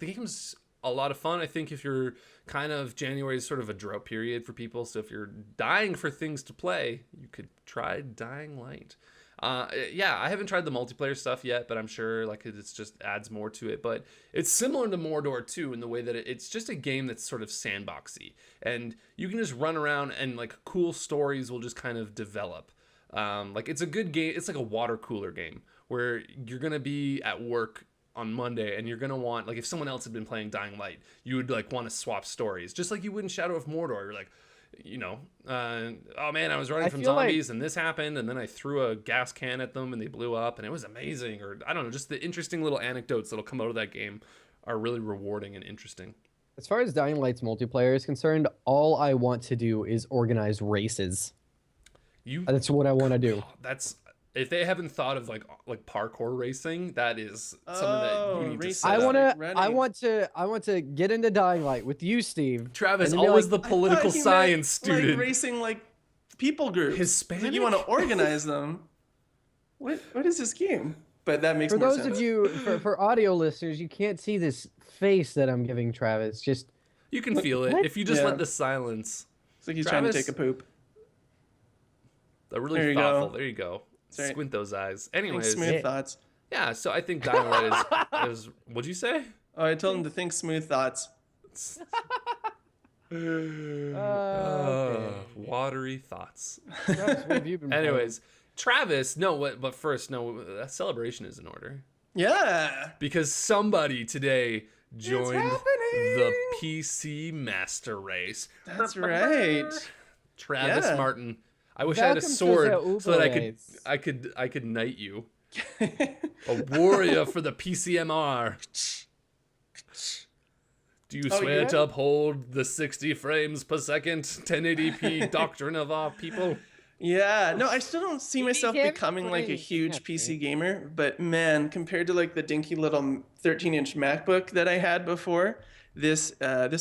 game's a lot of fun. I think if you're kind of January is sort of a drought period for people, so if you're dying for things to play, you could try Dying Light. I haven't tried the multiplayer stuff yet, but I'm sure like it's just adds more to it. But it's similar to Mordor too in the way that it's just a game that's sort of sandboxy, and you can just run around and like cool stories will just kind of develop. Like it's a good game. It's like a water cooler game where you're gonna be at work on Monday and you're gonna want, like, if someone else had been playing Dying Light, you would like want to swap stories, just like you would in Shadow of Mordor. You're like, oh man, I was running from zombies and this happened, and then I threw a gas can at them and they blew up and it was amazing. Or I don't know, just the interesting little anecdotes that'll come out of that game are really rewarding and interesting. As far as Dying Light's multiplayer is concerned, all I want to do is organize races. That's what I want to do. That's, if they haven't thought of like parkour racing, that is something that you need to set up. I want to get into Dying Light with you, Steve. Travis, always the political science student. Like racing like people groups. Hispanic? Like you want to organize them. What is this game? But that makes more sense. For those of you, for audio listeners, you can't see this face that I'm giving Travis. Just you can feel it if you just let the silence. It's like he's trying to take a poop. They're really thoughtful. There you go. Right. Squint those eyes. Anyways, smooth thoughts. Yeah, so I think Dying Light is. What'd you say? Oh, I told him to think smooth thoughts. Watery thoughts. Travis, what have you been Anyways, Travis, but first, a celebration is in order. Yeah. Because somebody today joined the PC Master Race. That's right. Travis Martin. I wish I had a sword so that I could knight you. A warrior for the PCMR. Do you swear to uphold the 60 frames per second 1080p doctrine of our people? Yeah, no, I still don't see myself becoming like a huge PC gamer, but man, compared to like the dinky little 13-inch MacBook that I had before, this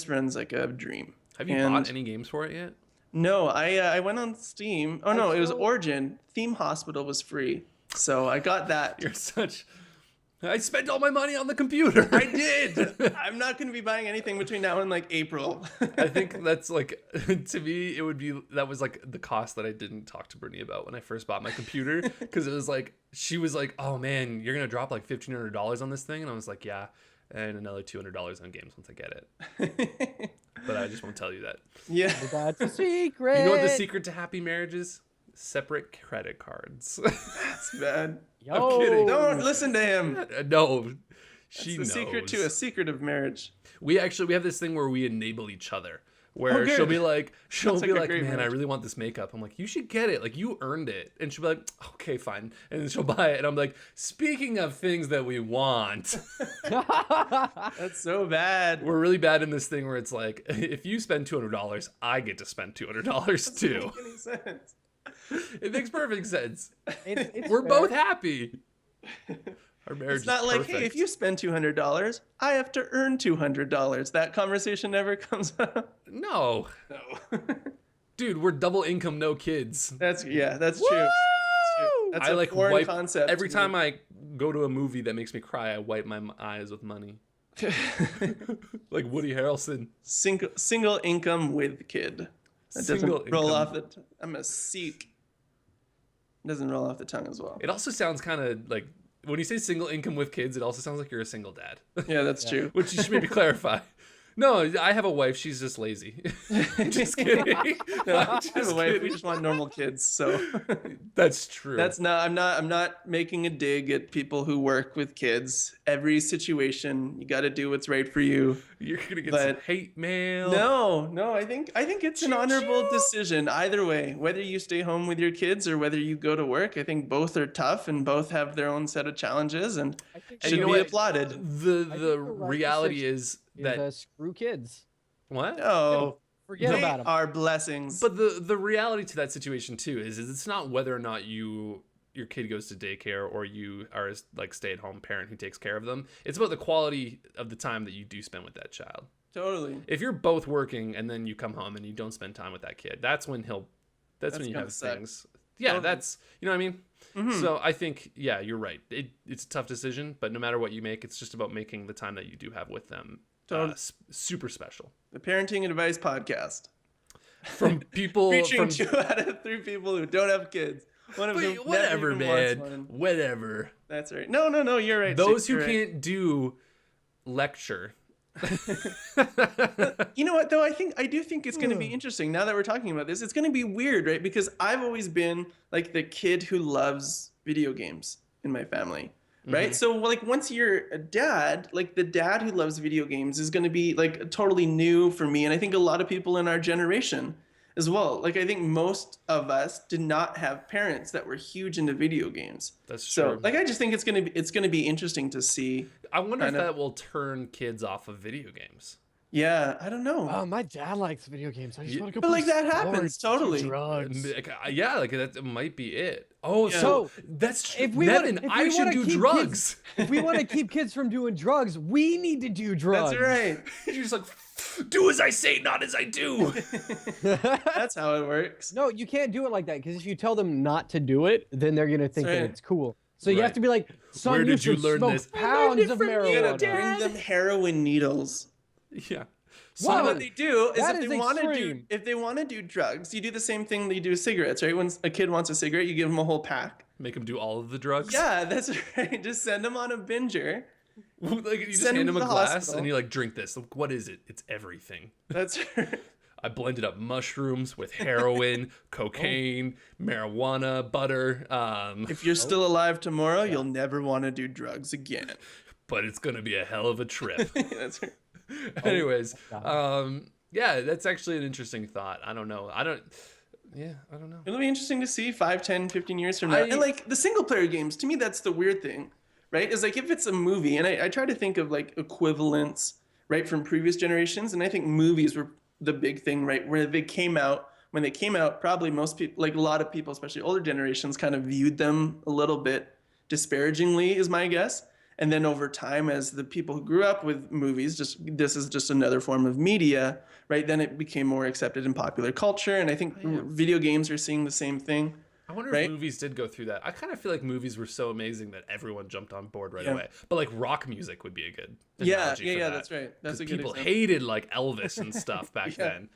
runs like a dream. Have you bought any games for it yet? No, I went on Steam. Oh no, it was Origin. Theme Hospital was free, so I got that. You're such I spent all my money on the computer. I did. I'm not going to be buying anything between now and like April. I think that's like, to me, that was like the cost that I didn't talk to Brittany about when I first bought my computer. Because it was like, she was like, oh man, you're going to drop like $1,500 on this thing. And I was like, yeah. And another $200 on games once I get it. But I just won't tell you that. Yeah. That's a secret. You know what the secret to happy marriage is? Separate credit cards. That's bad. Yo. kidding. Don't listen to him. No, she That's the knows. secret to a secret of marriage. We have this thing where we enable each other. Where Oh, good. she'll be like, Sounds like a great man, I marriage. really want this makeup. I'm like, you should get it. Like, you earned it. And she'll be like, okay, fine. And then she'll buy it. And I'm like, speaking of things that we want, That's so bad. we're really bad in this thing where it's like, if you spend $200, I get to spend $200 too. Doesn't make any sense. It makes perfect sense. It's We're fair. both happy. Our marriage It's not is like, perfect. hey, if you spend $200, I have to earn $200. That conversation never comes up. No. No. Dude, we're double income, no kids. That's true. That's Woo! true. That's I a like foreign wipe concept. every to me. time I go to a movie that makes me cry. I wipe my eyes with money, like Woody Harrelson. single income with kid. That Single doesn't roll income. off the. I'm a Sikh. Doesn't roll off the tongue as well. It also sounds kind of like when you say single income with kids, it also sounds like you're a single dad, Yeah, that's true. which you should maybe clarify. No, I have a wife. She's just lazy. Just kidding. No, I Just have a wife. We kidding. just want normal kids. So That's true. that's not. I'm not making a dig at people who work with kids. Every situation, you got to do what's right for you. You're gonna get some but- hate mail. No. I think it's an honorable decision either way. Whether you stay home with your kids or whether you go to work, I think both are tough and both have their own set of challenges and I think And should you be know what? applauded. The the right reality decision is is, that screw kids. what? Oh, Forget they about them. are blessings. But the reality to that situation too is it's not whether or not your kid goes to daycare or you are like stay-at-home parent who takes care of them. It's about the quality of the time that you do spend with that child. Totally. If you're both working and then you come home and you don't spend time with that kid, that's when That's when you gonna have suck. things. Yeah, Totally. that's, you know what I mean? Mhm. So I think, yeah, you're right. It's a tough decision, but no matter what you make, it's just about making the time that you do have with them Totally. super special. The Parenting Advice Podcast. From people Featuring from 2 out of 3 people who don't have kids. One of But whom whatever, never even wants man. one. Whatever. That's right. No, you're right. Those Steve, who you're right. can't do lecture. You know what though? I do think it's going to be interesting now that we're talking about this. It's going to be weird, right? Because I've always been like the kid who loves video games in my family, right? So like once you're a dad, like the dad who loves video games is going to be like totally new for me, and I think a lot of people in our generation as well. Like I think most of us did not have parents that were huge into video games. That's So true. like I just think it's going to be interesting to see. I wonder if kind of- that will turn kids off of video games. Yeah, I don't know. Oh, my dad likes video games. I just Yeah, want to go. but, play like, that happens, sports, do totally. Drugs. Like, yeah, like that might be it. Oh, Yeah. so So, that's if we wanna- Nevyn, if we I should wanna do keep drugs. If we want to keep kids from doing drugs, we need to do drugs. That's right. You're just like, do as I say, not as I do. That's how it works. No, you can't do it like that because if you tell them not to do it, then they're gonna think That's that right. it's cool. So you have Right. to be like, son, Where you did you should learn smoke this? I pounds learned it of from you, You gotta marijuana. bring them heroin needles. Yeah. So Wow. what they do is That if is they want to do extreme. drugs, you do the same thing that you do with cigarettes, right? When a kid wants a cigarette, you give them a whole pack. Make them do all of the drugs. Yeah, that's right. Just send them on a binger. Like you just Send hand them them a to the glass hospital. and you like drink this. Like, what is it? It's everything. That's right. I blended up mushrooms with heroin, cocaine, marijuana, butter. If you're still alive tomorrow, you'll never want to do drugs again. But it's gonna be a hell of a trip. That's right. Anyways, God. yeah, that's actually an interesting thought. I don't know. I don't know. It'll be interesting to see 5, 10, 15 years from now. I- And like the single player games, to me, that's the weird thing, right? Is like if it's a movie, and I try to think of like equivalents, right, from previous generations. And I think movies were the big thing, right? Where they came out, when they came out, probably most people, like a lot of people, especially older generations, kind of viewed them a little bit disparagingly, is my guess. And then over time, as the people who grew up with movies, this is just another form of media, right? Then it became more accepted in popular culture. And I think video games are seeing the same thing. I wonder right? if movies did go through that. I kind of feel like movies were so amazing that everyone jumped on board right Yeah. away. But like rock music would be a good Yeah, analogy for that. that's right. That's 'Cause a good people example. hated like Elvis and stuff back Yeah. then,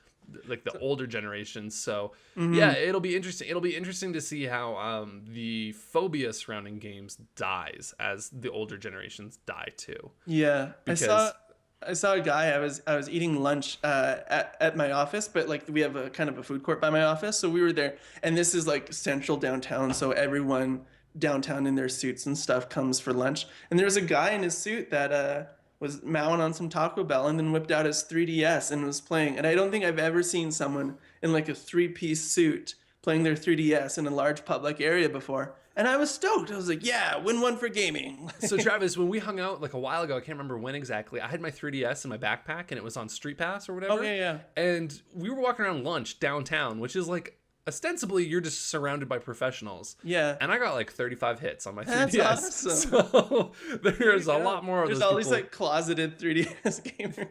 like the older generations. So Mhm. yeah, it'll be interesting. It'll be interesting to see how the phobia surrounding games dies as the older generations die too. Yeah, Because I saw a guy. I was eating lunch at my office, but like we have a kind of a food court by my office, so we were there. And this is like central downtown, so everyone downtown in their suits and stuff comes for lunch. And there was a guy in his suit that was mowing on some Taco Bell and then whipped out his 3DS and was playing. And I don't think I've ever seen someone in like a 3-piece suit playing their 3DS in a large public area before. And I was stoked. I was like, yeah, win one for gaming. So Travis, when we hung out like a while ago, I can't remember when exactly, I had my 3DS in my backpack and it was on Street Pass or whatever. Oh, yeah. And we were walking around lunch downtown, which is like ostensibly you're just surrounded by professionals. Yeah. And I got like 35 hits on my 3DS. That's awesome. So there's a lot more of There's those all people. these like closeted 3DS gamers.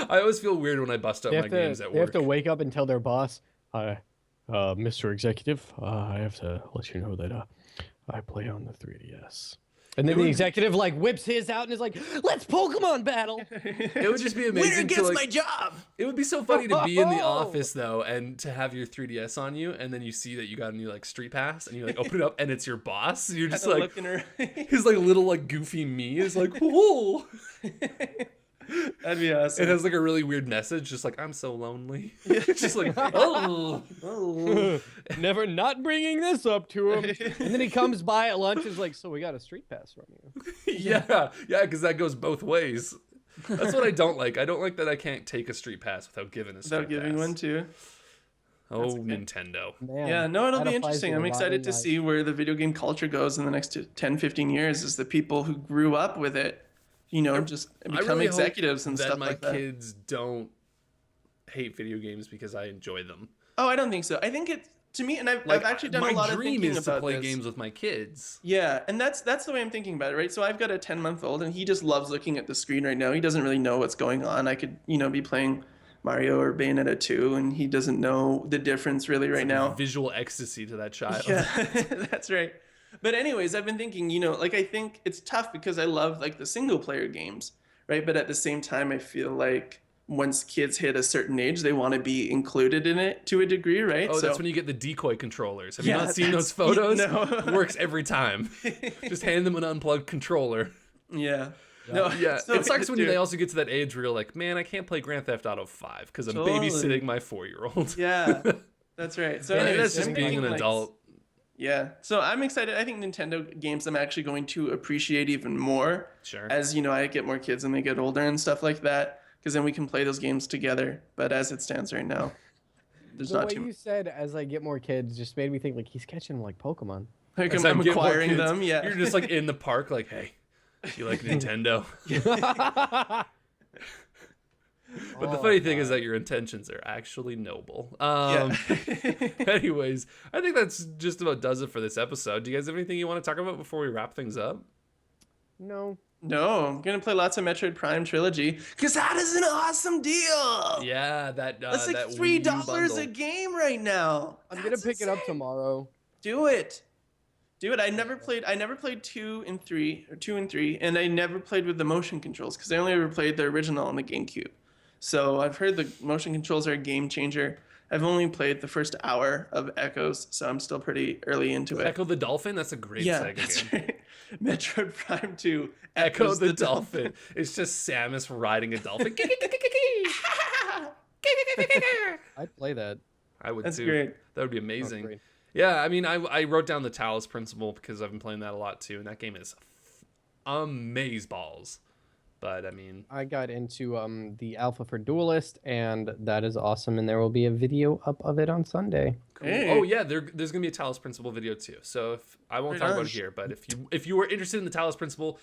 I always feel weird when I bust up my games at They have work. to wake up and tell their boss, Mr. Executive, I have to let you know that I play on the 3DS. And then the executive like whips his out and is like, let's Pokemon battle. It would just be amazing. Winner to, gets like, my job. It would be so funny to be in the office though, and to have your 3DS on you, and then you see that you got a new like Street Pass, and you like open it up, and it's your boss. You're just Kinda like, looking around. his like little like goofy me is like, whoa. That'd be awesome. It has like a really weird message, just like I'm so lonely. It's just like, oh. Never not bringing this up to him. And then he comes by at lunch and is like, so we got a Street Pass from you. yeah, because that goes both ways. That's what I don't like. I don't like that I can't take a Street Pass without giving a Street Without giving Pass. one too. Oh, Nintendo. Man, Yeah, no, it'll that be applies interesting. a I'm lot excited in to life. see where the video game culture goes in the next 10, 15 years as the people who grew up with it, you know, just I become really hope executives and that stuff my like that. kids don't hate video games because I enjoy them. Oh, I don't think so. I think it, to me, and I've actually done a lot of my dream thinking is to about play this. games with my kids. Yeah, and that's the way I'm thinking about it, right? So I've got a 10-month-old, and he just loves looking at the screen right now. He doesn't really know what's going on. I could, you know, be playing Mario or Bayonetta 2, and he doesn't know the difference really right now. Visual ecstasy to that child. Yeah, that's right. But anyways, I've been thinking, you know, like I think it's tough because I love like the single player games, right? But at the same time, I feel like once kids hit a certain age, they want to be included in it to a degree, right? Oh, So- that's when you get the decoy controllers. Have you Yeah, not seen those that's- photos? no. It works every time. Just hand them an unplugged controller. Yeah. No, Yeah, so it sucks when dude. they also get to that age where you're like, man, I can't play Grand Theft Auto 5 because I'm Totally. babysitting my 4-year-old. Yeah, that's right. So And anyways, that's just I'm being thinking, an like, adult. Yeah. So I'm excited. I think Nintendo games I'm actually going to appreciate even more Sure. as, you know, I get more kids and they get older and stuff like that, because then we can play those games together. But as it stands right now, there's The not way too you much. said, as I get more kids, just made me think like he's catching them like Pokemon. Like As I'm I get more acquiring kids, them. Yeah. You're just like in the park, like, hey, you like Nintendo? But the Oh, funny thing is that your intentions are actually noble. Yeah. Anyways, I think that's just about does it for this episode. Do you guys have anything you want to talk about before we wrap things up? No. No, I'm gonna play lots of Metroid Prime trilogy because that is an awesome deal. Yeah, that That's like that Wii U $3 a bundle. game right now. I'm gonna That's pick it up insane. tomorrow. Do it. Do it. I never played 2 and 3, and I never played with the motion controls because I only ever played the original on the GameCube. So I've heard the motion controls are a game changer. I've only played the first hour of Echoes, so I'm still pretty early into it. Echo the Dolphin. That's a great Yeah, Sega that's game. right. Metroid Prime 2. Echo Echoes the Dolphin. It's just Samus riding a dolphin. I'd play that. I would That's too. great. That would be Sounds amazing. great. Yeah, I mean, I wrote down the Talos Principle because I've been playing that a lot too, and that game is amazeballs. But I mean, I got into the alpha for Duelist, and that is awesome. And there will be a video up of it on Sunday. cool. Hey. Oh yeah, there's gonna be a Talos Principle video too. So if I won't talk about it here, but if you were interested in the Talos Principle,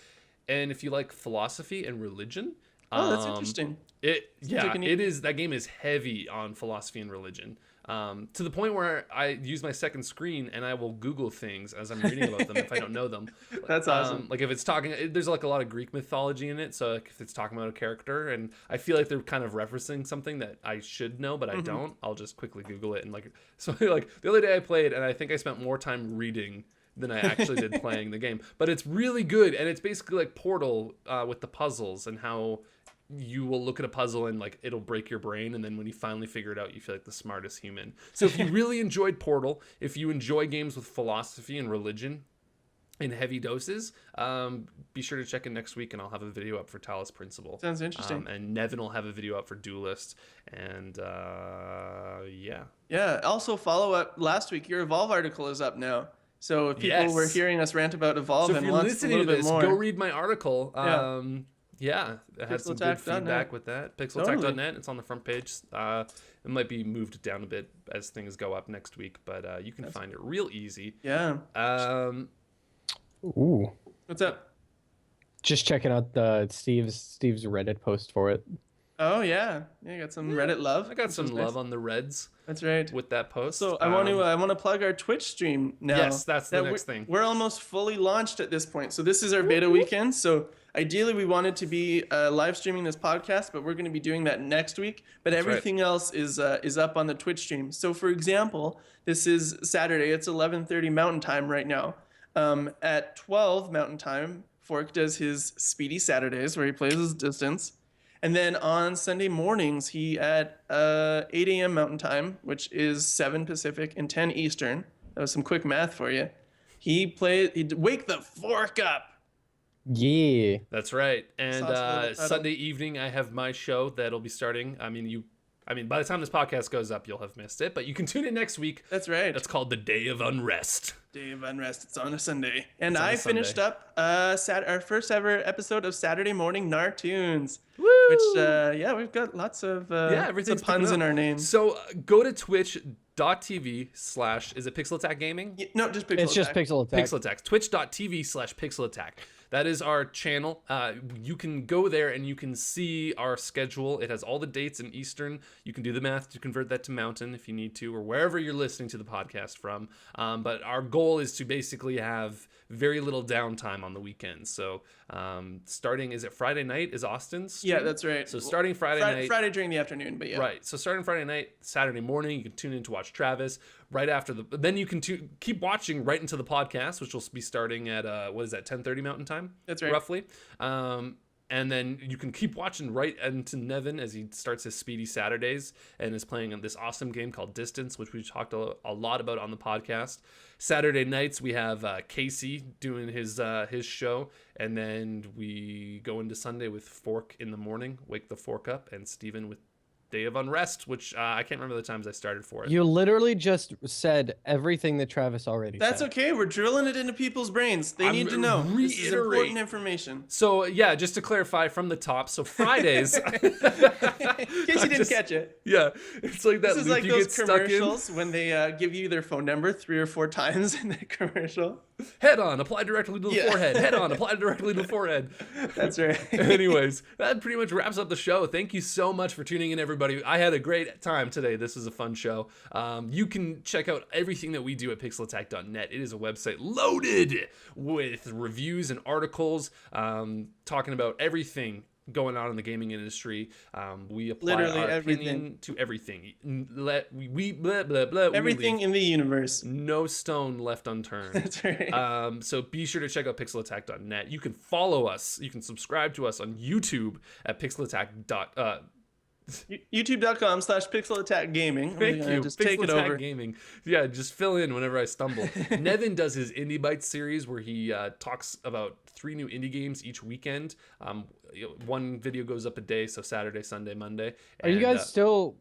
and if you like philosophy and religion, Oh, that's interesting. It like an- it is, that game is heavy on philosophy and religion. to the point where I use my second screen and I will Google things as I'm reading about them if I don't know them. That's awesome. Like if it's talking, there's like a lot of Greek mythology in it. So like if it's talking about a character and I feel like they're kind of referencing something that I should know, but I don't, I'll just quickly Google it. And like, so like the other day I played and I think I spent more time reading than I actually did playing the game. But it's really good. And it's basically like Portal with the puzzles and how you will look at a puzzle and like it'll break your brain, and then when you finally figure it out you feel like the smartest human. So if you really enjoyed Portal, if you enjoy games with philosophy and religion in heavy doses, be sure to check in next week and I'll have a video up for Talos Principle. Sounds interesting. And Nevyn will have a video up for Duelist, and Yeah, also follow up last week. Your Evolve article is up now. So if people were hearing us rant about Evolve so if and you're want a listening little to this, bit more, go read my article. Yeah, it had some good Pixelattack.net. feedback with that. Pixelattack.net. It's on the front page. It might be moved down a bit as things go up next week, but you can find it real easy. Yeah. Ooh. What's up? Just checking out Steve's Reddit post for it. Oh yeah, you got some Reddit love. I got some Nice. love on the Reds That's right. with that post. So I want to plug our Twitch stream now. Yes, that's the next we're, thing. We're almost fully launched at this point. So this is our beta weekend. So ideally we wanted to be live streaming this podcast, but we're going to be doing that next week. But everything else is up on the Twitch stream. So for example, this is Saturday. It's 11:30 Mountain Time right now. At 12 Mountain Time, Fork does his Speedy Saturdays where he plays his Distance. And then on Sunday mornings, he at 8 a.m. Mountain Time, which is 7 Pacific and 10 Eastern. That was some quick math for you. He'd wake the fork up. Yeah. That's right. And Sauce Sunday evening, I have my show that'll be starting. I mean, by the time this podcast goes up, you'll have missed it, but you can tune in next week. That's right. That's called the Day of Unrest. Day of Unrest. It's on a Sunday. And It's on a I finished Sunday. up our first ever episode of Saturday Morning Nartoons. Woo! Which, we've got lots of everything's puns picking in up. our names. So go to twitch.tv/ is it Pixel Attack Gaming? No, just Pixel It's just Attack. Pixel Attack. Pixel Attack. Twitch.tv/ Pixel Attack. That is our channel. You can go there and you can see our schedule. It has all the dates in Eastern. You can do the math to convert that to Mountain if you need to, or wherever you're listening to the podcast from. But our goal is to basically have very little downtime on the weekends. So starting, is it Friday night? Is Austin's stream? Yeah, that's right. So starting Friday night. Friday during the afternoon, but yeah. Right. So starting Friday night, Saturday morning, you can tune in to watch Travis. Right after then you can keep watching right into the podcast, which will be starting at 10:30 Mountain Time. That's right. Roughly. And then you can keep watching right into Nevyn as he starts his Speedy Saturdays and is playing this awesome game called Distance, which we talked a lot about on the podcast. Saturday nights we have Casey doing his show, and then we go into Sunday with Fork in the morning, Wake the Fork Up, and Steven with Day of Unrest, which I can't remember the times I started for it. You literally just said everything that Travis already That's said. okay. We're drilling it into people's brains. They need to know. This is important information. So yeah, just to clarify from the top. So Fridays, In case you didn't catch it. Yeah, it's like that This is loop like you those get stuck in. commercials when they give you their phone number 3 or 4 times in the commercial. Head on, apply directly to the Yeah. forehead. Head on, apply directly to the forehead. That's right. Anyways, that pretty much wraps up the show. Thank you so much for tuning in, everybody. I had a great time today. This was a fun show. You can check out everything that we do at pixelattack.net. It is a website loaded with reviews and articles talking about everything going on in the gaming industry. We apply Literally our everything. opinion to everything. We blah, blah, blah. Everything We leave in the universe. no stone left unturned. That's right. So be sure to check out pixelattack.net. You can follow us. You can subscribe to us on YouTube at pixelattack. YouTube.com/pixelattackgaming. Thank you. Just take it Pixel Attack over. Gaming. Yeah, just fill in whenever I stumble. Nevyn does his Indie Bites series where he talks about 3 new indie games each weekend. One video goes up a day, so Saturday, Sunday, Monday. Are you And, guys still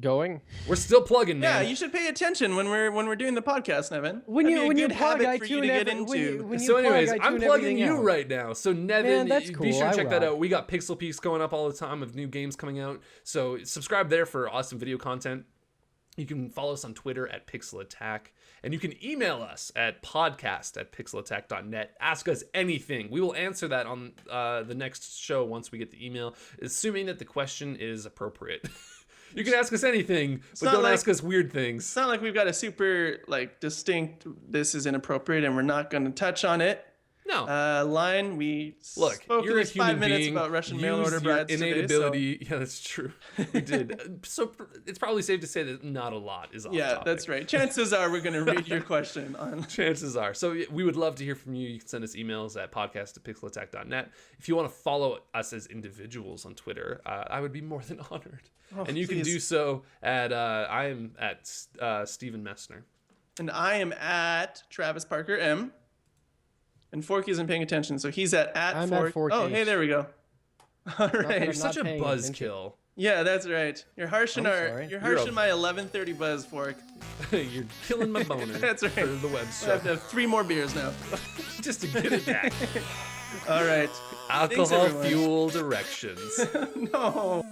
going? we're still plugging, man. Yeah, you should pay attention when we're doing the podcast, Nevyn. When That'd you be a when you good plug, habit I for you tune to get every, when into. you, when you So anyways, plug, I I'm tune plugging everything you out. right now. So Nevyn, Man, that's be cool. sure to I check that rock. out. We got Pixel Peaks going up all the time of new games coming out. So subscribe there for awesome video content. You can follow us on Twitter at Pixel Attack. And you can email us at podcast@pixelattack.net. Ask us anything. We will answer that on the next show once we get the email, assuming that the question is appropriate. You can ask us anything, but not don't like- ask us weird things. It's not like we've got a super like distinct. This is inappropriate, and we're not going to touch on it. No. Line. We Look, spoke you're a in human 5 minutes being. about Russian mail Use order your brides innate today, so- ability. Yeah, that's true. We did. So it's probably safe to say that not a lot is off Yeah, topic. that's right. Chances are we're going to read your question on. Chances are. So we would love to hear from you. You can send us emails at podcast@pixelattack.net. If you want to follow us as individuals on Twitter, I would be more than honored. Oh, and you can please. do so at I am at Stephen Messner. And I am at Travis Parker M. And Forky isn't paying attention, so he's at I'm Fork. at Forky. Oh, hey, there we go. All that right. You're I'm such a not paying attention. buzzkill. Yeah, that's right. You're harshing I'm our. sorry. You're You're harshing a- my 11:30 buzz, Fork. You're killing my boner. That's right. For the web I have show. to have 3 more beers now. Just to get it back. All right. Alcohol everyone. fueled erections. No.